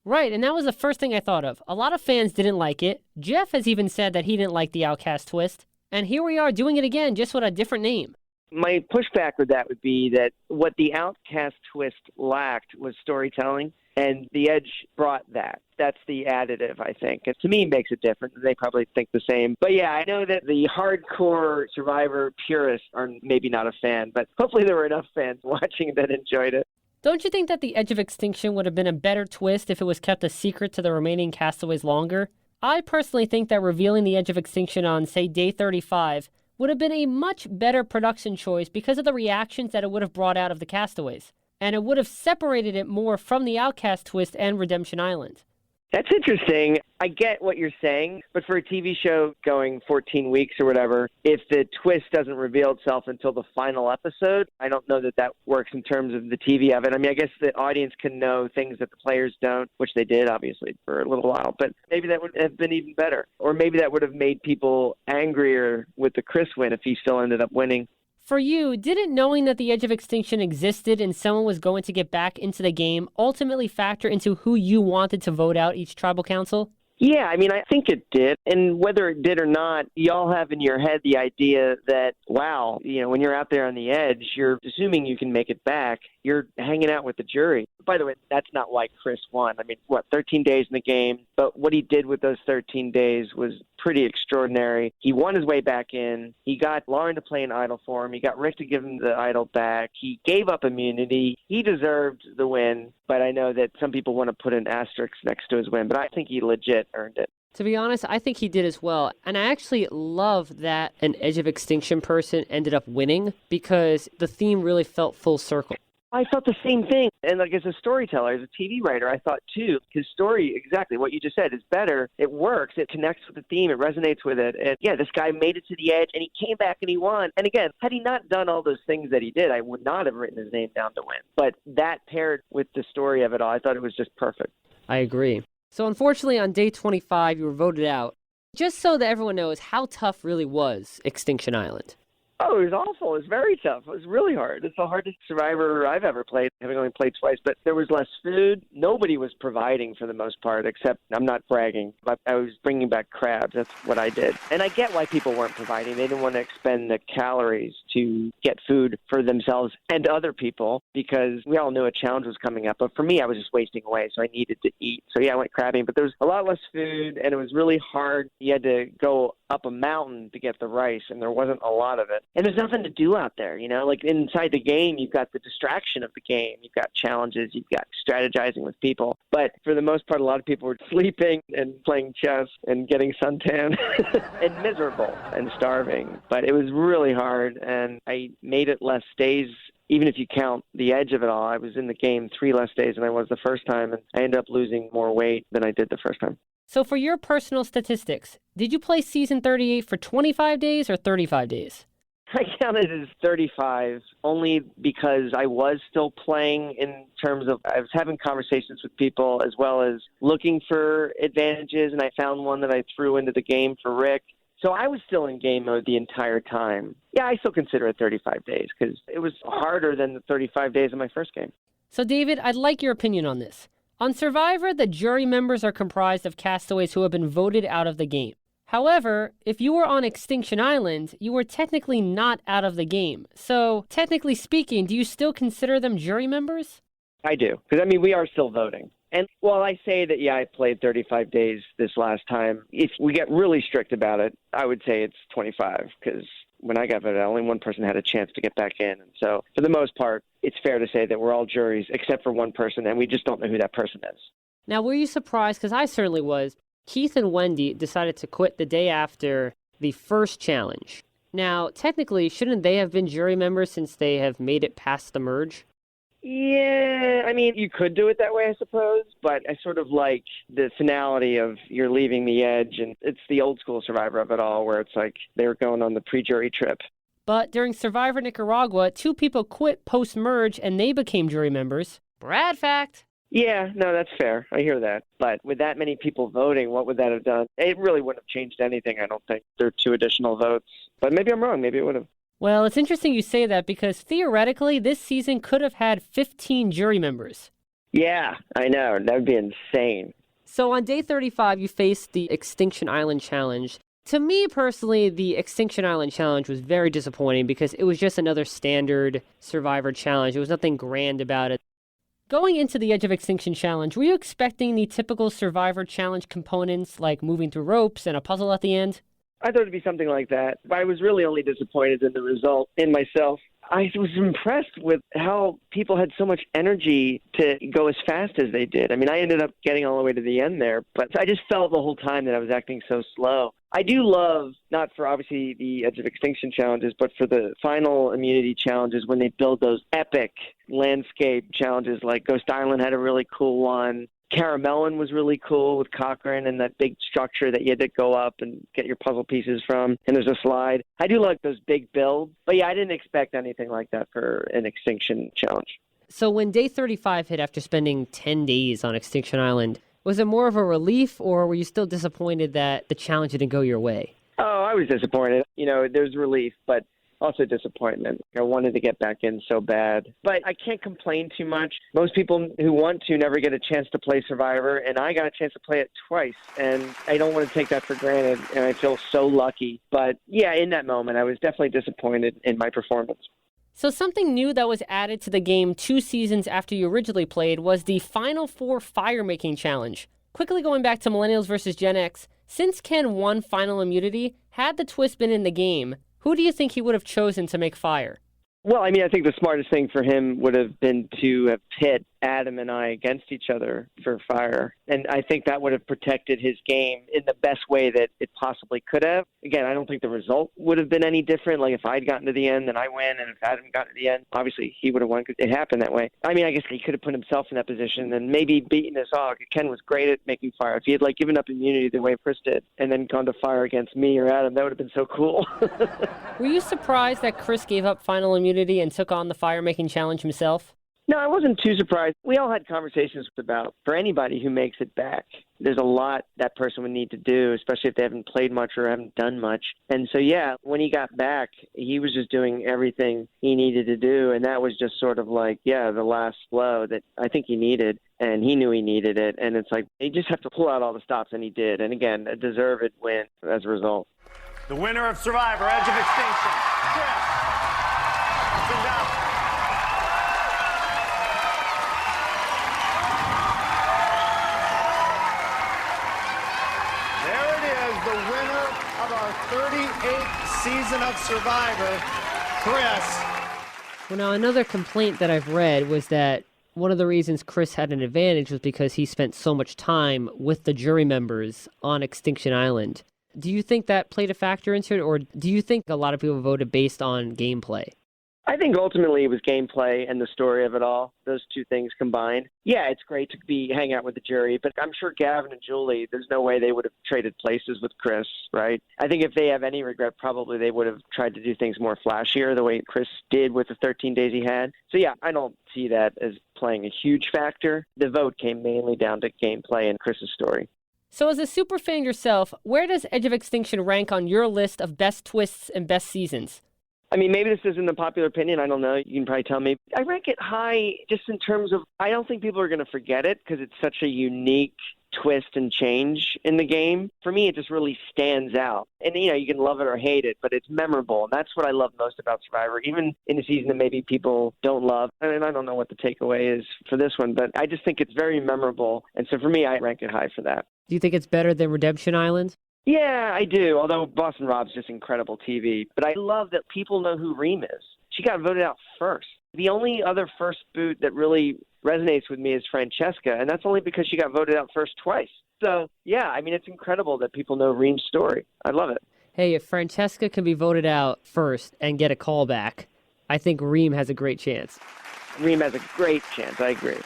Right, and that was the first thing I thought of. A lot of fans didn't like it. Jeff has even said that he didn't like the Outcast twist. And here we are doing it again, just with a different name. My pushback with that would be that what the Outcast twist lacked was storytelling, and the Edge brought that. That's the additive, I think. And to me, it makes it different. They probably think the same. But yeah, I know that the hardcore Survivor purists are maybe not a fan, but hopefully there were enough fans watching that enjoyed it. Don't you think that the Edge of Extinction would have been a better twist if it was kept a secret to the remaining castaways longer? I personally think that revealing the Edge of Extinction on, say, day 35 would have been a much better production choice because of the reactions that it would have brought out of the castaways. And it would have separated it more from the Outcast twist and Redemption Island. That's interesting. I get what you're saying, but for a TV show going 14 weeks or whatever, if the twist doesn't reveal itself until the final episode, I don't know that works in terms of the TV of it. I mean, I guess the audience can know things that the players don't, which they did, obviously, for a little while, but maybe that would have been even better. Or maybe that would have made people angrier with the Chris win if he still ended up winning. For you, didn't knowing that the Edge of Extinction existed and someone was going to get back into the game ultimately factor into who you wanted to vote out each tribal council? Yeah, I mean, I think it did. And whether it did or not, you all have in your head the idea that, wow, when you're out there on the edge, you're assuming you can make it back. You're hanging out with the jury. By the way, that's not why Chris won. I mean, 13 days in the game? But what he did with those 13 days was pretty extraordinary. He won his way back in. He got Lauren to play an idol for him. He got Rick to give him the idol back. He gave up immunity. He deserved the win, but I know that some people want to put an asterisk next to his win, but I think he legit earned it. To be honest, I think he did as well. And I actually love that an Edge of Extinction person ended up winning because the theme really felt full circle. I thought the same thing. And as a storyteller, as a TV writer, I thought too, his story, exactly what you just said, is better. It works. It connects with the theme. It resonates with it. And yeah, this guy made it to the edge and he came back and he won. And again, had he not done all those things that he did, I would not have written his name down to win. But that paired with the story of it all, I thought it was just perfect. I agree. So unfortunately, on day 25, you were voted out. Just so that everyone knows how tough really was Extinction Island. Oh, it was awful. It was very tough. It was really hard. It's the hardest Survivor I've ever played, having only played twice. But there was less food. Nobody was providing for the most part, except, I'm not bragging, but I was bringing back crabs. That's what I did. And I get why people weren't providing. They didn't want to expend the calories to get food for themselves and other people because we all knew a challenge was coming up. But for me, I was just wasting away, so I needed to eat. So yeah, I went crabbing. But there was a lot less food, and it was really hard. You had to go up a mountain to get the rice, and there wasn't a lot of it. And there's nothing to do out there, like inside the game, you've got the distraction of the game. You've got challenges. You've got strategizing with people. But for the most part, a lot of people were sleeping and playing chess and getting suntan and miserable and starving. But it was really hard, and I made it less days. Even if you count the edge of it all, I was in the game 3 less days than I was the first time, and I ended up losing more weight than I did the first time. So for your personal statistics, did you play season 38 for 25 days or 35 days? I counted it as 35 only because I was still playing in terms of I was having conversations with people as well as looking for advantages, and I found one that I threw into the game for Rick. So I was still in game mode the entire time. Yeah, I still consider it 35 days because it was harder than the 35 days of my first game. So David, I'd like your opinion on this. On Survivor, the jury members are comprised of castaways who have been voted out of the game. However, if you were on Extinction Island, you were technically not out of the game. So, technically speaking, do you still consider them jury members? I do, because, we are still voting. And while I say that, yeah, I played 35 days this last time, if we get really strict about it, I would say it's 25, because when I got voted out, only one person had a chance to get back in. And so, for the most part, it's fair to say that we're all juries, except for one person, and we just don't know who that person is. Now, were you surprised? Because I certainly was. Keith and Wendy decided to quit the day after the first challenge. Now, technically, shouldn't they have been jury members since they have made it past the merge? Yeah, you could do it that way, I suppose, but I sort of like the finality of you're leaving the edge, and it's the old school Survivor of it all, where it's like they're going on the pre-jury trip. But during Survivor Nicaragua, 2 people quit post-merge, and they became jury members. Brad fact. Yeah, no, that's fair. I hear that. But with that many people voting, what would that have done? It really wouldn't have changed anything, I don't think. There are 2 additional votes. But maybe I'm wrong. Maybe it would have. Well, it's interesting you say that because theoretically, this season could have had 15 jury members. Yeah, I know. That would be insane. So on day 35, you faced the Extinction Island Challenge. To me personally, the Extinction Island Challenge was very disappointing because it was just another standard Survivor challenge. There was nothing grand about it. Going into the Edge of Extinction Challenge, were you expecting the typical Survivor Challenge components like moving through ropes and a puzzle at the end? I thought it'd be something like that. But I was really only disappointed in the result in myself. I was impressed with how people had so much energy to go as fast as they did. I ended up getting all the way to the end there, but I just felt the whole time that I was acting so slow. I do love, not for obviously the Edge of Extinction challenges, but for the final immunity challenges when they build those epic landscape challenges, like Ghost Island had a really cool one. Caramelon was really cool with Cochrane and that big structure that you had to go up and get your puzzle pieces from. And there's a slide. I do like those big builds. But yeah, I didn't expect anything like that for an Extinction challenge. So when day 35 hit after spending 10 days on Extinction Island, was it more of a relief or were you still disappointed that the challenge didn't go your way? Oh, I was disappointed. There's relief, but also disappointment. I wanted to get back in so bad. But I can't complain too much. Most people who want to never get a chance to play Survivor, and I got a chance to play it twice. And I don't want to take that for granted, and I feel so lucky. But yeah, in that moment, I was definitely disappointed in my performance. So something new that was added to the game 2 seasons after you originally played was the Final Four Fire Making Challenge. Quickly going back to Millennials versus Gen X, since Ken won Final Immunity, had the twist been in the game, who do you think he would have chosen to make fire? Well, I mean, I think the smartest thing for him would have been to have pit Adam and I against each other for fire. And I think that would have protected his game in the best way that it possibly could have. Again, I don't think the result would have been any different. Like if I'd gotten to the end, then I win. And if Adam got to the end, obviously he would have won because it happened that way. I mean, I guess he could have put himself in that position and maybe beaten us all. Ken was great at making fire. If he had given up immunity the way Chris did and then gone to fire against me or Adam, that would have been so cool. Were you surprised that Chris gave up final immunity and took on the fire-making challenge himself? No, I wasn't too surprised. We all had conversations about, for anybody who makes it back, there's a lot that person would need to do, especially if they haven't played much or haven't done much. And so, yeah, when he got back, he was just doing everything he needed to do. And that was just sort of the last blow that I think he needed. And he knew he needed it. And it's you just have to pull out all the stops, and he did. And again, a deserved win as a result. The winner of Survivor, Edge of Extinction, Chris. The winner of our 38th season of Survivor, Chris. Well, now, another complaint that I've read was that one of the reasons Chris had an advantage was because he spent so much time with the jury members on Extinction Island. Do you think that played a factor into it, or do you think a lot of people voted based on gameplay? I think ultimately it was gameplay and the story of it all, those two things combined. Yeah, it's great to hang out with the jury, but I'm sure Gavin and Julie, there's no way they would have traded places with Chris, right? I think if they have any regret, probably they would have tried to do things more flashier the way Chris did with the 13 days he had. So yeah, I don't see that as playing a huge factor. The vote came mainly down to gameplay and Chris's story. So as a superfan yourself, where does Edge of Extinction rank on your list of best twists and best seasons? I mean, maybe this isn't the popular opinion. I don't know. You can probably tell me. I rank it high just in terms of I don't think people are going to forget it because it's such a unique twist and change in the game. For me, it just really stands out. And, you can love it or hate it, but it's memorable. And that's what I love most about Survivor, even in a season that maybe people don't love. And I don't know what the takeaway is for this one, but I just think it's very memorable. And so for me, I rank it high for that. Do you think it's better than Redemption Island? Yeah, I do, although Boston Rob's just incredible TV. But I love that people know who Reem is. She got voted out first. The only other first boot that really resonates with me is Francesca, and that's only because she got voted out first twice. So, yeah, I mean, it's incredible that people know Reem's story. I love it. Hey, if Francesca can be voted out first and get a callback, I think Reem has a great chance. Reem has a great chance, I agree.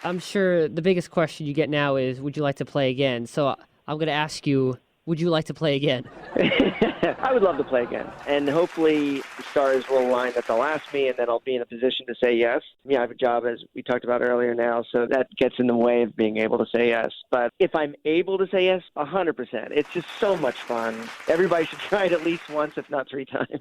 I'm sure the biggest question you get now is, would you like to play again? So I'm going to ask you, would you like to play again? I would love to play again. And hopefully the stars will align that they'll ask me, and then I'll be in a position to say yes. Yeah, I have a job, as we talked about earlier now, so that gets in the way of being able to say yes. But if I'm able to say yes, 100%. It's just so much fun. Everybody should try it at least once, if not 3 times.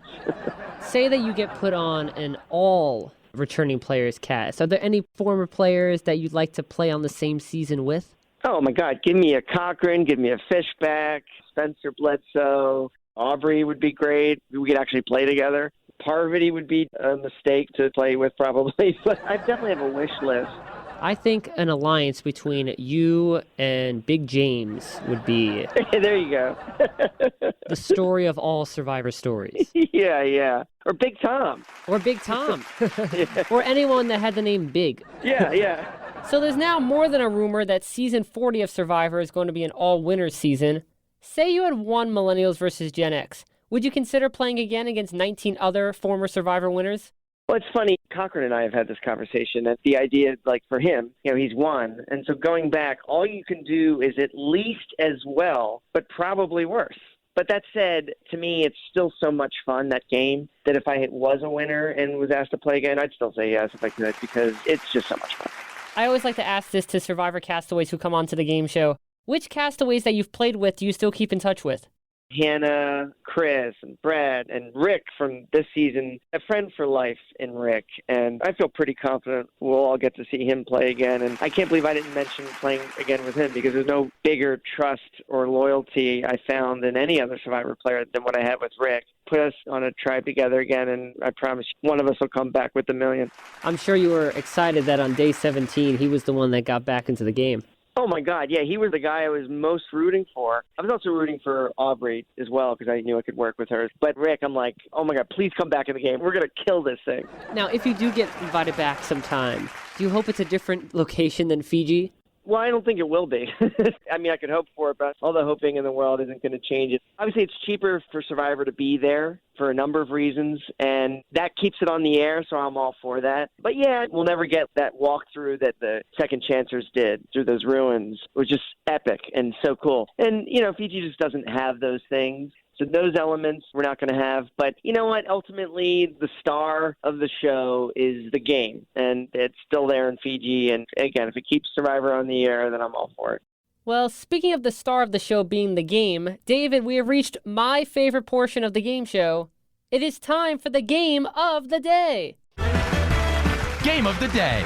Say that you get put on an all returning players cast. Are there any former players that you'd like to play on the same season with? Oh, my God. Give me a Cochran. Give me a Fishback. Spencer Bledsoe. Aubrey would be great. We could actually play together. Parvati would be a mistake to play with probably. But I definitely have a wish list. I think an alliance between you and Big James would be... There you go. the story of all Survivor stories. Yeah. Or Big Tom. Or Big Tom. Yeah. Or anyone that had the name Big. Yeah. So there's now more than a rumor that season 40 of Survivor is going to be an all-winners season. Say you had won Millennials versus Gen X. Would you consider playing again against 19 other former Survivor winners? Well, it's funny. Cochran and I have had this conversation that the idea, for him, he's won. And so going back, all you can do is at least as well, but probably worse. But that said, to me, it's still so much fun, that game, that if I was a winner and was asked to play again, I'd still say yes if I could, because it's just so much fun. I always like to ask this to Survivor castaways who come onto the game show. Which castaways that you've played with do you still keep in touch with? Hannah, Chris, and Brad, and Rick from this season, a friend for life in Rick. And I feel pretty confident we'll all get to see him play again. And I can't believe I didn't mention playing again with him, because there's no bigger trust or loyalty I found in any other Survivor player than what I had with Rick. Put us on a tribe together again, and I promise you, one of us will come back with the million. I'm sure you were excited that on day 17, he was the one that got back into the game. Oh, my God. Yeah, he was the guy I was most rooting for. I was also rooting for Aubrey as well, because I knew I could work with her. But Rick, I'm like, oh, my God, please come back in the game. We're going to kill this thing. Now, if you do get invited back sometime, do you hope it's a different location than Fiji? Well, I don't think it will be. I mean, I could hope for it, but all the hoping in the world isn't going to change it. Obviously, it's cheaper for Survivor to be there for a number of reasons, and that keeps it on the air, so I'm all for that. But yeah, we'll never get that walkthrough that the Second Chancers did through those ruins. It was just epic and so cool. And, you know, Fiji just doesn't have those things. So those elements we're not going to have. But you know what? Ultimately, the star of the show is the game. And it's still there in Fiji. And again, if it keeps Survivor on the air, then I'm all for it. Well, speaking of the star of the show being the game, David, we have reached my favorite portion of the game show. It is time for the game of the day. Game of the day.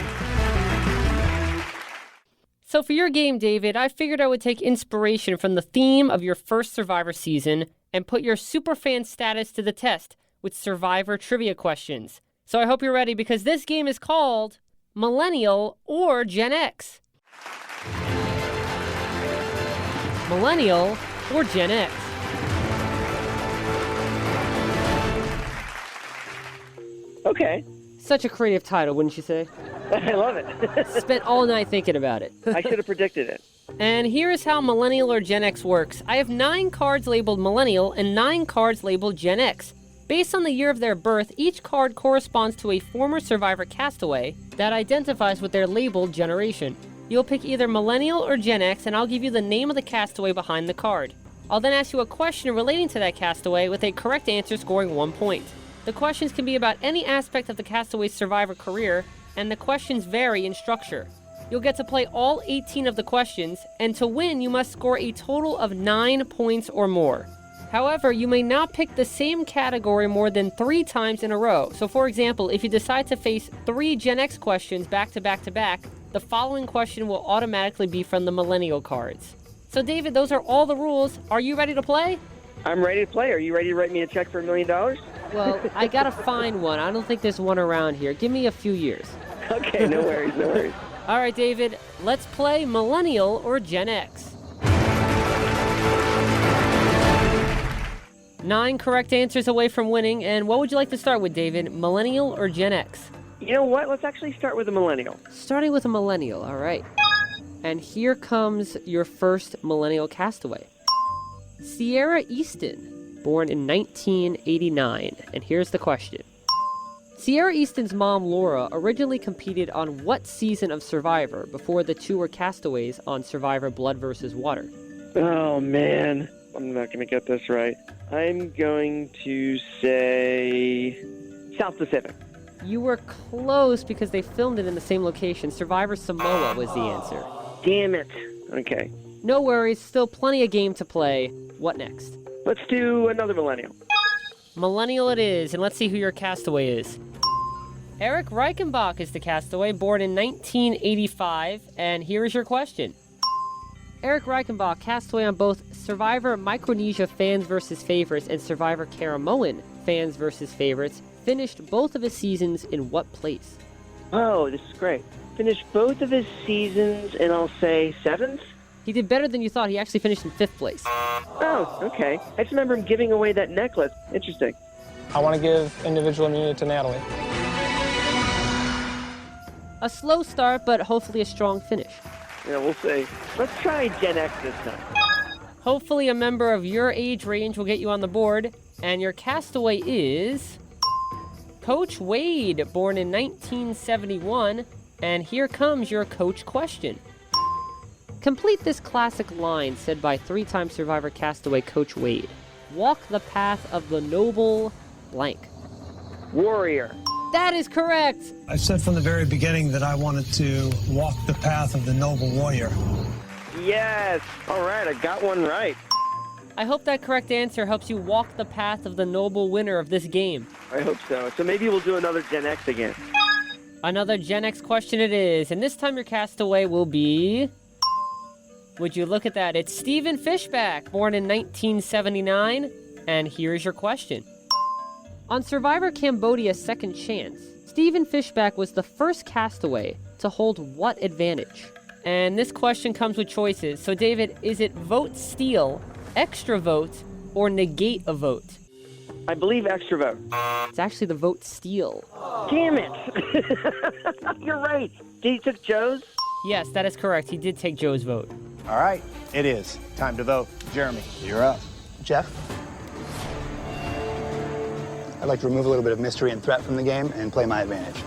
So for your game, David, I figured I would take inspiration from the theme of your first Survivor season and put your superfan status to the test with Survivor trivia questions. So I hope you're ready, because this game is called Millennial or Gen X. Millennial or Gen X. Okay. Such a creative title, wouldn't you say? I love it. Spent all night thinking about it. I should have predicted it. And here's how Millennial or Gen X works. I have 9 cards labeled Millennial and 9 cards labeled Gen X. Based on the year of their birth, each card corresponds to a former Survivor castaway that identifies with their labeled generation. You'll pick either Millennial or Gen X, and I'll give you the name of the castaway behind the card. I'll then ask you a question relating to that castaway with a correct answer scoring 1 point. The questions can be about any aspect of the castaway's Survivor career, and the questions vary in structure. You'll get to play all 18 of the questions, and to win, you must score a total of 9 points or more. However, you may not pick the same category more than 3 times in a row. So for example, if you decide to face 3 Gen X questions back to back to back, the following question will automatically be from the Millennial cards. So David, those are all the rules. Are you ready to play? I'm ready to play. Are you ready to write me a check for $1 million? Well, I gotta find one. I don't think there's one around here. Give me a few years. Okay, no worries, no worries. All right, David, let's play Millennial or Gen X. 9 correct answers away from winning, and what would you like to start with, David? Millennial or Gen X? You know what? Let's actually start with a Millennial. Starting with a Millennial, all right. And here comes your first Millennial castaway. Sierra Easton, born in 1989, and here's the question. Sierra Easton's mom, Laura, originally competed on what season of Survivor before the two were castaways on Survivor Blood vs. Water? Oh, man. I'm not going to get this right. I'm going to say South Pacific. You were close because they filmed it in the same location. Survivor Samoa was the answer. Damn it. Okay. No worries. Still plenty of game to play. What next? Let's do another Millennial. Millennial it is, and let's see who your castaway is. Eric Reichenbach is the castaway, born in 1985, and here is your question. Eric Reichenbach, castaway on both Survivor Micronesia Fans vs. Favorites and Survivor Karamoan Fans vs. Favorites, finished both of his seasons in what place? Oh, this is great. Finished both of his seasons, and I'll say 7th? He did better than you thought. He actually finished in 5th place. Oh, okay. I just remember him giving away that necklace. Interesting. I want to give individual immunity to Natalie. A slow start, but hopefully a strong finish. Yeah, we'll see. Let's try Gen X this time. Hopefully a member of your age range will get you on the board. And your castaway is Coach Wade, born in 1971. And here comes your coach question. Complete this classic line said by 3-time Survivor castaway Coach Wade. Walk the path of the noble blank. Warrior. That is correct. I said from the very beginning that I wanted to walk the path of the noble warrior. Yes. All right, I got one right. I hope that correct answer helps you walk the path of the noble winner of this game. I hope so. So maybe we'll do another Gen X again. Another Gen X question it is, and this time your castaway will be... Would you look at that? It's Stephen Fishback, born in 1979, and here's your question. On Survivor Cambodia's Second Chance, Stephen Fishback was the first castaway to hold what advantage? And this question comes with choices. So David, is it vote steal, extra vote, or negate a vote? I believe extra vote. It's actually the vote steal. Damn it! You're right. He took Joe's? Yes, that is correct. He did take Joe's vote. All right, it is time to vote. Jeremy, you're up. Jeff? I'd like to remove a little bit of mystery and threat from the game and play my advantage.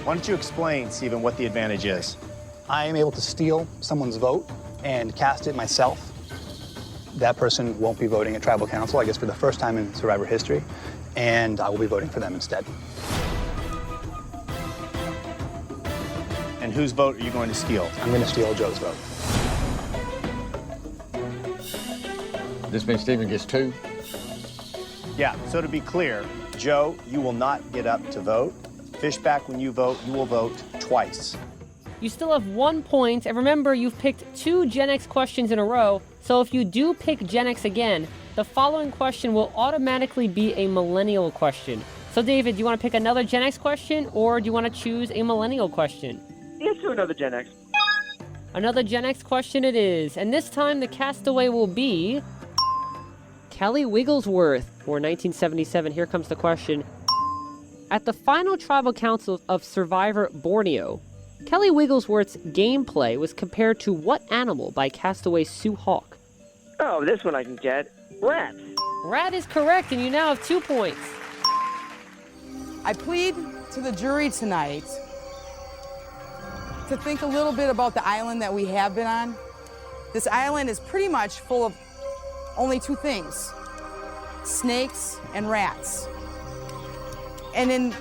Why don't you explain, Stephen, what the advantage is? I am able to steal someone's vote and cast it myself. That person won't be voting at Tribal Council, I guess for the first time in Survivor history, and I will be voting for them instead. And whose vote are you going to steal? I'm going to steal Joe's vote. This means Stephen gets 2? Yeah, so to be clear, Joe, you will not get up to vote. Fishback, when you vote, you will vote twice. You still have 1 point, and remember, you've picked 2 Gen X questions in a row, so if you do pick Gen X again, the following question will automatically be a Millennial question. So David, do you want to pick another Gen X question, or do you want to choose a Millennial question? Let's do another Gen X. Another Gen X question it is, and this time the castaway will be... Kelly Wigglesworth, for 1977. Here comes the question. At the final Tribal Council of Survivor Borneo, Kelly Wigglesworth's gameplay was compared to what animal by castaway Sue Hawk? Oh, this one I can get. Rat. Rat is correct, and you now have 2 points. I plead to the jury tonight to think a little bit about the island that we have been on. This island is pretty much full of only 2 things: snakes and rats. And in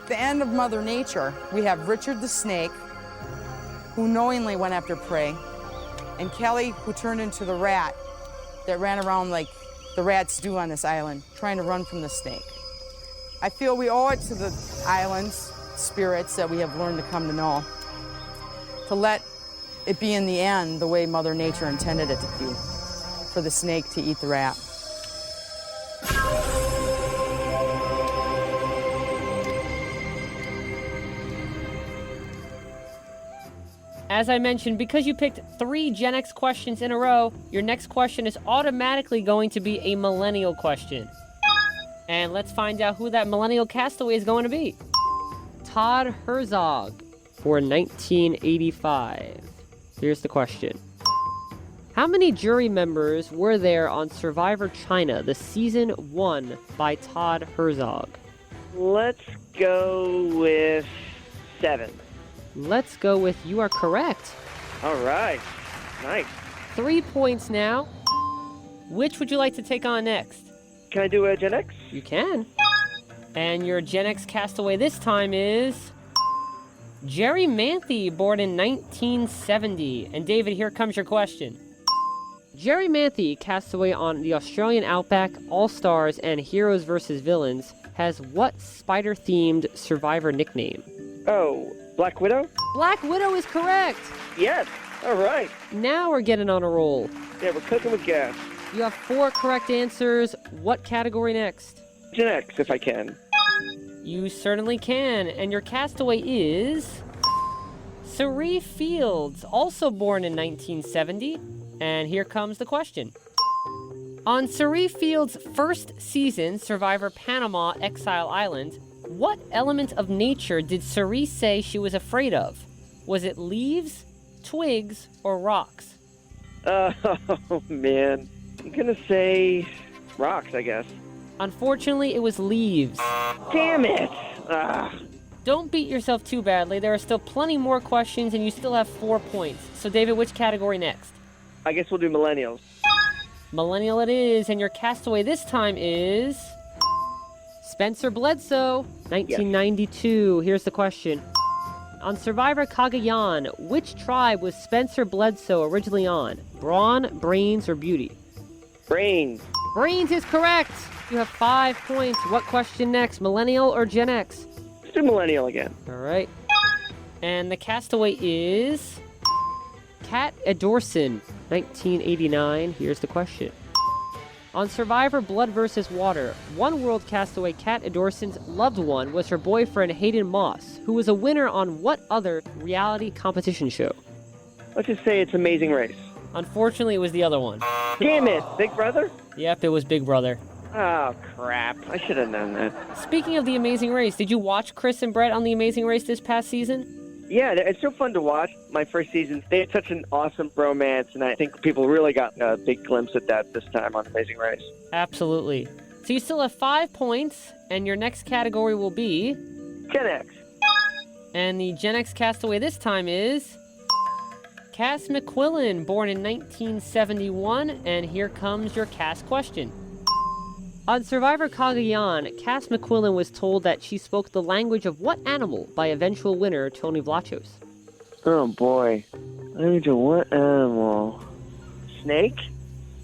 the end of Mother Nature, we have Richard the snake, who knowingly went after prey, and Kelly, who turned into the rat that ran around like the rats do on this island, trying to run from the snake. I feel we owe it to the island's spirits that we have learned to come to know, to let it be in the end the way Mother Nature intended it to be, for the snake to eat the rat. As I mentioned, because you picked 3 Gen X questions in a row, your next question is automatically going to be a Millennial question. And let's find out who that Millennial castaway is going to be. Todd Herzog, for 1985. Here's the question. How many jury members were there on Survivor China, the season 1 by Todd Herzog? Let's go with 7. Let's go with you are correct. All right. Nice. 3 points now. Which would you like to take on next? Can I do a Gen X? You can. And your Gen X castaway this time is... Jerry Manthe, born in 1970. And David, here comes your question. Jerry Manthe, castaway on the Australian Outback, All-Stars, and Heroes vs. Villains, has what spider-themed Survivor nickname? Oh, Black Widow? Black Widow is correct! Yes. All right. Now we're getting on a roll. Yeah, we're cooking with gas. You have 4 correct answers. What category next? Gen X, if I can. You certainly can. And your castaway is... Cerie Fields, also born in 1970. And here comes the question. On Cerie Fields' first season, Survivor Panama Exile Island, what element of nature did Cerie say she was afraid of? Was it leaves, twigs, or rocks? Oh, man. I'm gonna say rocks, I guess. Unfortunately, it was leaves. Damn it! Ah. Don't beat yourself too badly. There are still plenty more questions, and you still have 4 points. So, David, which category next? I guess we'll do Millennials. Millennial it is, and your castaway this time is... Spencer Bledsoe, 1992. Yes. Here's the question. On Survivor Cagayan, which tribe was Spencer Bledsoe originally on? Brawn, Brains, or Beauty? Brains. Brains is correct. You have 5 points. What question next, Millennial or Gen X? Let's do Millennial again. All right. And the castaway is Kat Edorson, 1989. Here's the question. On Survivor Blood vs. Water, one world castaway Kat Edorson's loved one was her boyfriend Hayden Moss, who was a winner on what other reality competition show? Let's just say it's Amazing Race. Unfortunately, it was the other one. Damn it, Big Brother? Yep, it was Big Brother. Oh, crap. I should have known that. Speaking of The Amazing Race, did you watch Chris and Brett on The Amazing Race this past season? Yeah, it's so fun to watch. My first season, they had such an awesome romance, and I think people really got a big glimpse at that this time on Amazing Race. Absolutely. So you still have 5 points, and your next category will be Gen X. And the Gen X castaway this time is Cass McQuillan, born in 1971, and here comes your Cass question. On Survivor Cagayan, Cass McQuillan was told that she spoke the language of what animal by eventual winner Tony Vlachos? Oh, boy. Language of what animal? Snake?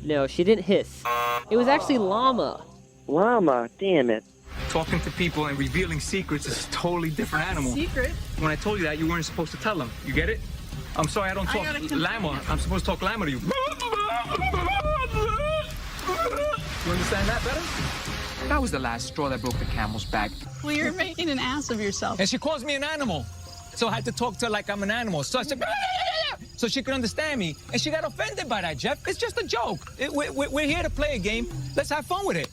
No, she didn't hiss. It was actually llama. Llama, damn it. Talking to people and revealing secrets is a totally different animal. Secret? When I told you that, you weren't supposed to tell them. You get it? I'm sorry, I don't talk llama. I'm supposed to talk llama to you. You understand that better? That was the last straw that broke the camel's back. Well, you're making an ass of yourself. And she calls me an animal. So I had to talk to her like I'm an animal. So I said, so she could understand me. And she got offended by that, Jeff. It's just a joke. We're here to play a game. Let's have fun with it.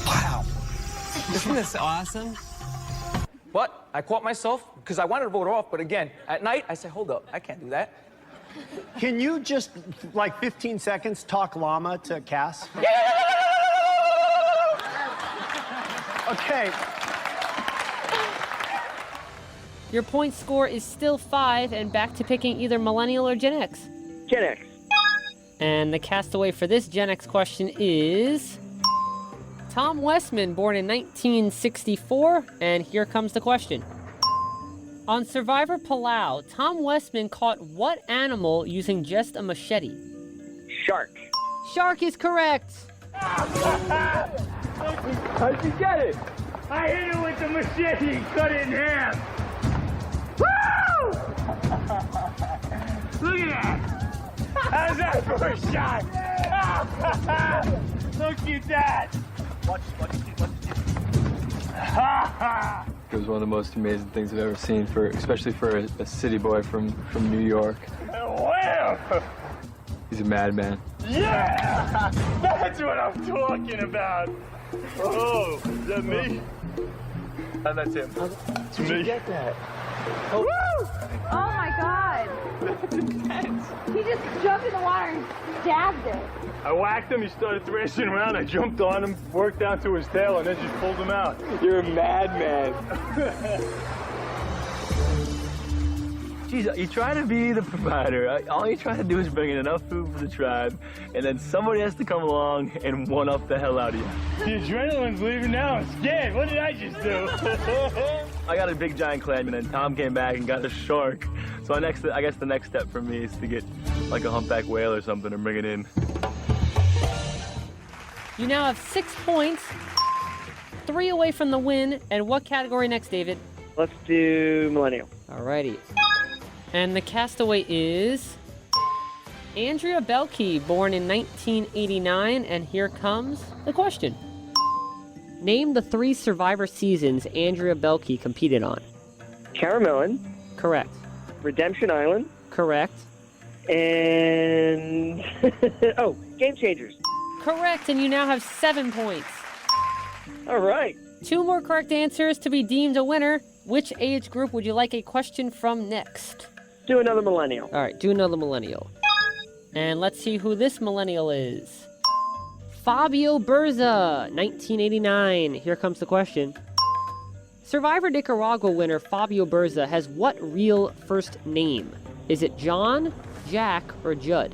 Wow. Isn't this awesome? But I caught myself because I wanted to vote her off. But again, at night, I said, hold up, I can't do that. Can you just, like 15 seconds, talk llama to Cass? Okay. Your point score is still 5, and back to picking either Millennial or Gen X. Gen X. And the castaway for this Gen X question is Tom Westman, born in 1964, and here comes the question. On Survivor Palau, Tom Westman caught what animal using just a machete? Shark. Shark is correct. How'd you get it? I hit it with the machete and cut it in half. Woo! Look at that. How's that for a shot? Look at that. Watch. It was one of the most amazing things I've ever seen, especially for a city boy from New York. Wham! He's a madman. Yeah! That's what I'm talking about. Oh, is that me? And that's him. It's me. Get that. Oh. Woo! Oh my God. That's intense. He just jumped in the water and stabbed it. I whacked him, he started thrashing around, I jumped on him, worked down to his tail, and then just pulled him out. You're a madman. Jeez, you try to be the provider. All you try to do is bring in enough food for the tribe, and then somebody has to come along and one-up the hell out of you. The adrenaline's leaving now. I'm scared. What did I just do? I got a big giant clam, and then Tom came back and got a shark. So I guess the next step for me is to get like a humpback whale or something and bring it in. You now have 6 points, 3 away from the win. And what category next, David? Let's do Millennial. Alrighty. And the castaway is Andrea Belke, born in 1989. And here comes the question. Name the 3 Survivor seasons Andrea Belke competed on. Caramelin. Correct. Redemption Island. Correct. And... oh, Game Changers. Correct, and you now have 7 points. All right. 2 more correct answers to be deemed a winner. Which age group would you like a question from next? Do another Millennial. All right, do another Millennial. And let's see who this Millennial is. Fabio Berza, 1989. Here comes the question. Survivor Nicaragua winner Fabio Berza has what real first name? Is it John, Jack, or Judd?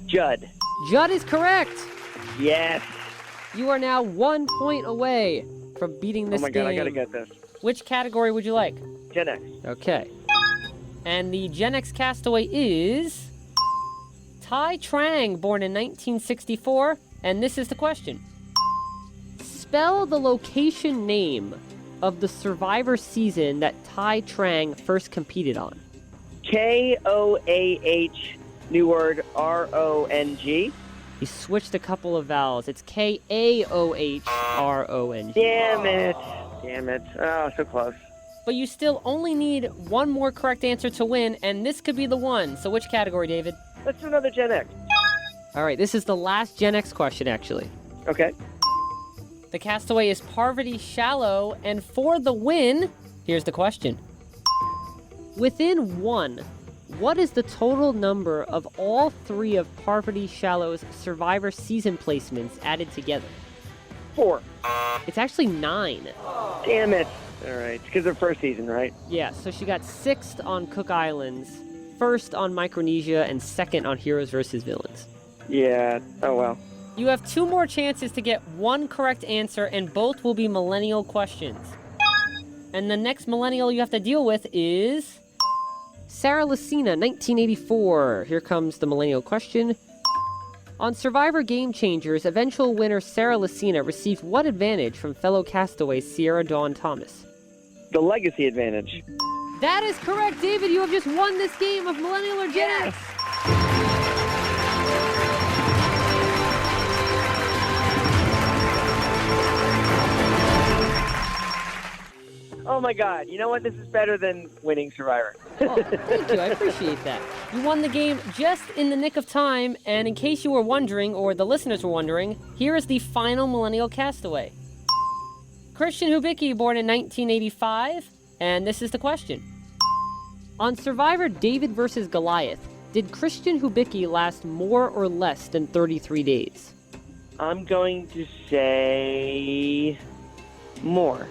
Judd. Judd is correct. Yes. You are now 1 point away from beating this game. Oh my God, I gotta get this. Which category would you like? Gen X. Okay. And the Gen X castaway is Tai Trang, born in 1964. And this is the question. Spell the location name of the Survivor season that Tai Trang first competed on. Koah, new word, RONG. You switched a couple of vowels. It's Kaohrong. Damn it. Oh, so close. But you still only need one more correct answer to win, and this could be the one. So which category, David? Let's do another Gen X. All right, this is the last Gen X question, actually. Okay. The castaway is Parvati Shallow, and for the win, here's the question. Within one, what is the total number of all three of Parvati Shallow's Survivor season placements added together? 4. It's actually 9. Damn it. All right. It's because of first season, right? Yeah, so she got 6th on Cook Islands, 1st on Micronesia, and 2nd on Heroes vs. Villains. Yeah. Oh, well. You have 2 more chances to get one correct answer, and both will be millennial questions. And the next millennial you have to deal with is Sarah Lucina, 1984. Here comes the millennial question. On Survivor Game Changers, eventual winner Sarah Lucina received what advantage from fellow castaway Sierra Dawn Thomas? The legacy advantage. That is correct, David. You have just won this game of Millennial or Gen X. Oh my God. You know what? This is better than winning Survivor. Oh, thank you. I appreciate that. You won the game just in the nick of time, and in case you were wondering, or the listeners were wondering, here is the final millennial castaway. Christian Hubicki, born in 1985, and this is the question. On Survivor David vs. Goliath, did Christian Hubicki last more or less than 33 days? I'm going to say more.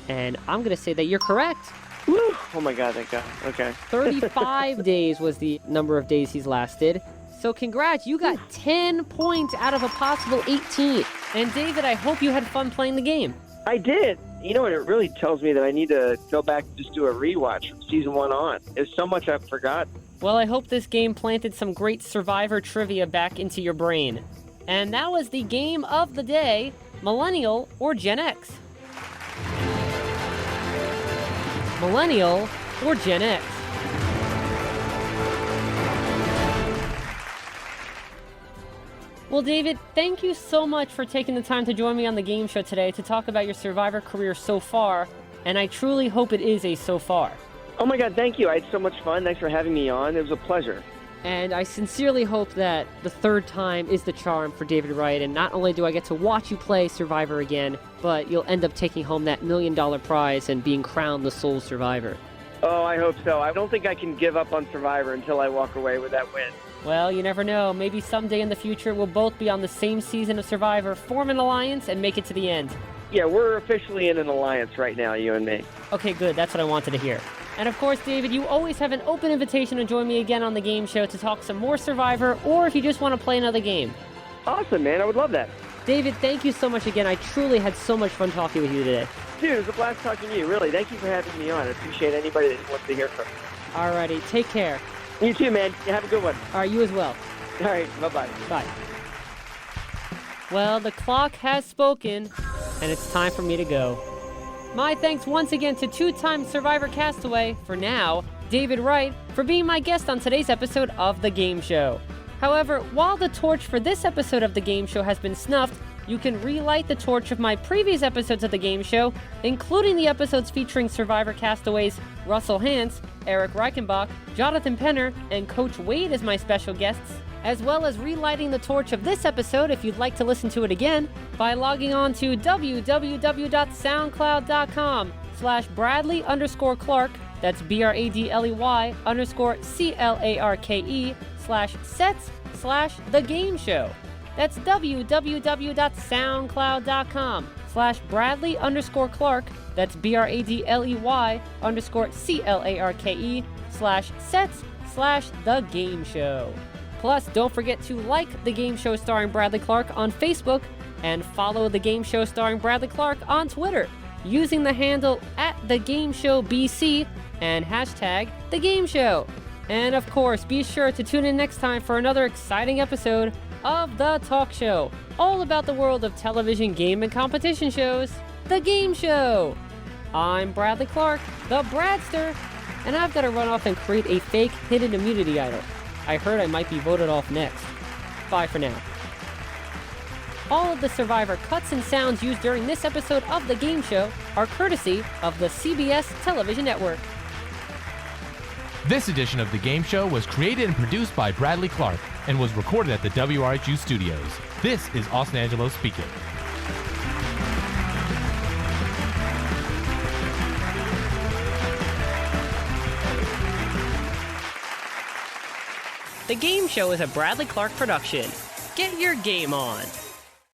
And I'm going to say that you're correct. Woo! Oh my God, thank God. Okay. 35 days was the number of days he's lasted. So congrats, you got 10 points out of a possible 18. And David, I hope you had fun playing the game. I did. You know what? It really tells me that I need to go back and just do a rewatch from season 1 on. There's so much I've forgotten. Well, I hope this game planted some great Survivor trivia back into your brain. And that was the game of the day, Millennial or Gen X. Millennial or Gen X? Well, David, thank you so much for taking the time to join me on the game show today to talk about your Survivor career so far, and I truly hope it is a so far. Oh my God, thank you. I had so much fun. Thanks for having me on. It was a pleasure. And I sincerely hope that the third time is the charm for David Wright, and not only do I get to watch you play Survivor again, but you'll end up taking home that $1 million prize and being crowned the sole survivor. Oh, I hope so. I don't think I can give up on Survivor until I walk away with that win. Well, you never know. Maybe someday in the future we'll both be on the same season of Survivor, form an alliance, and make it to the end. Yeah, we're officially in an alliance right now, you and me. Okay, good. That's what I wanted to hear. And of course, David, you always have an open invitation to join me again on the game show to talk some more Survivor, or if you just want to play another game. Awesome, man. I would love that. David, thank you so much again. I truly had so much fun talking with you today. Dude, it was a blast talking to you, really. Thank you for having me on. I appreciate anybody that wants to hear from me. Alrighty, take care. You too, man. Have a good one. All right, you as well. All right, bye-bye. Bye. Well, the clock has spoken, and it's time for me to go. My thanks once again to two-time Survivor castaway, for now, David Wright, for being my guest on today's episode of The Game Show. However, while the torch for this episode of The Game Show has been snuffed, you can relight the torch of my previous episodes of The Game Show, including the episodes featuring Survivor castaways Russell Hantz, Eric Reichenbach, Jonathan Penner, and Coach Wade as my special guests, as well as relighting the torch of this episode if you'd like to listen to it again by logging on to www.soundcloud.com/Bradley_Clarke, that's BRADLEY_CLARKE/sets/The Game Show. That's www.soundcloud.com/Bradley_Clarke, that's BRADLEY_CLARKE/sets/The Game Show. Plus, don't forget to like The Game Show starring Bradley Clarke on Facebook and follow The Game Show starring Bradley Clarke on Twitter. using the handle @TheGameShowBC and hashtag #TheGameShow. And of course, be sure to tune in next time for another exciting episode of The Talk Show, all about the world of television game and competition shows, The Game Show. I'm Bradley Clarke, the Bradster, and I've got to run off and create a fake hidden immunity idol. I heard I might be voted off next. Bye for now. All of the Survivor cuts and sounds used during this episode of The Game Show are courtesy of the CBS television network. This edition of The Game Show was created and produced by Bradley Clarke and was recorded at the WRHU studios. This is Austin Angelo speaking. The Game Show is a Bradley Clarke production. Get your game on.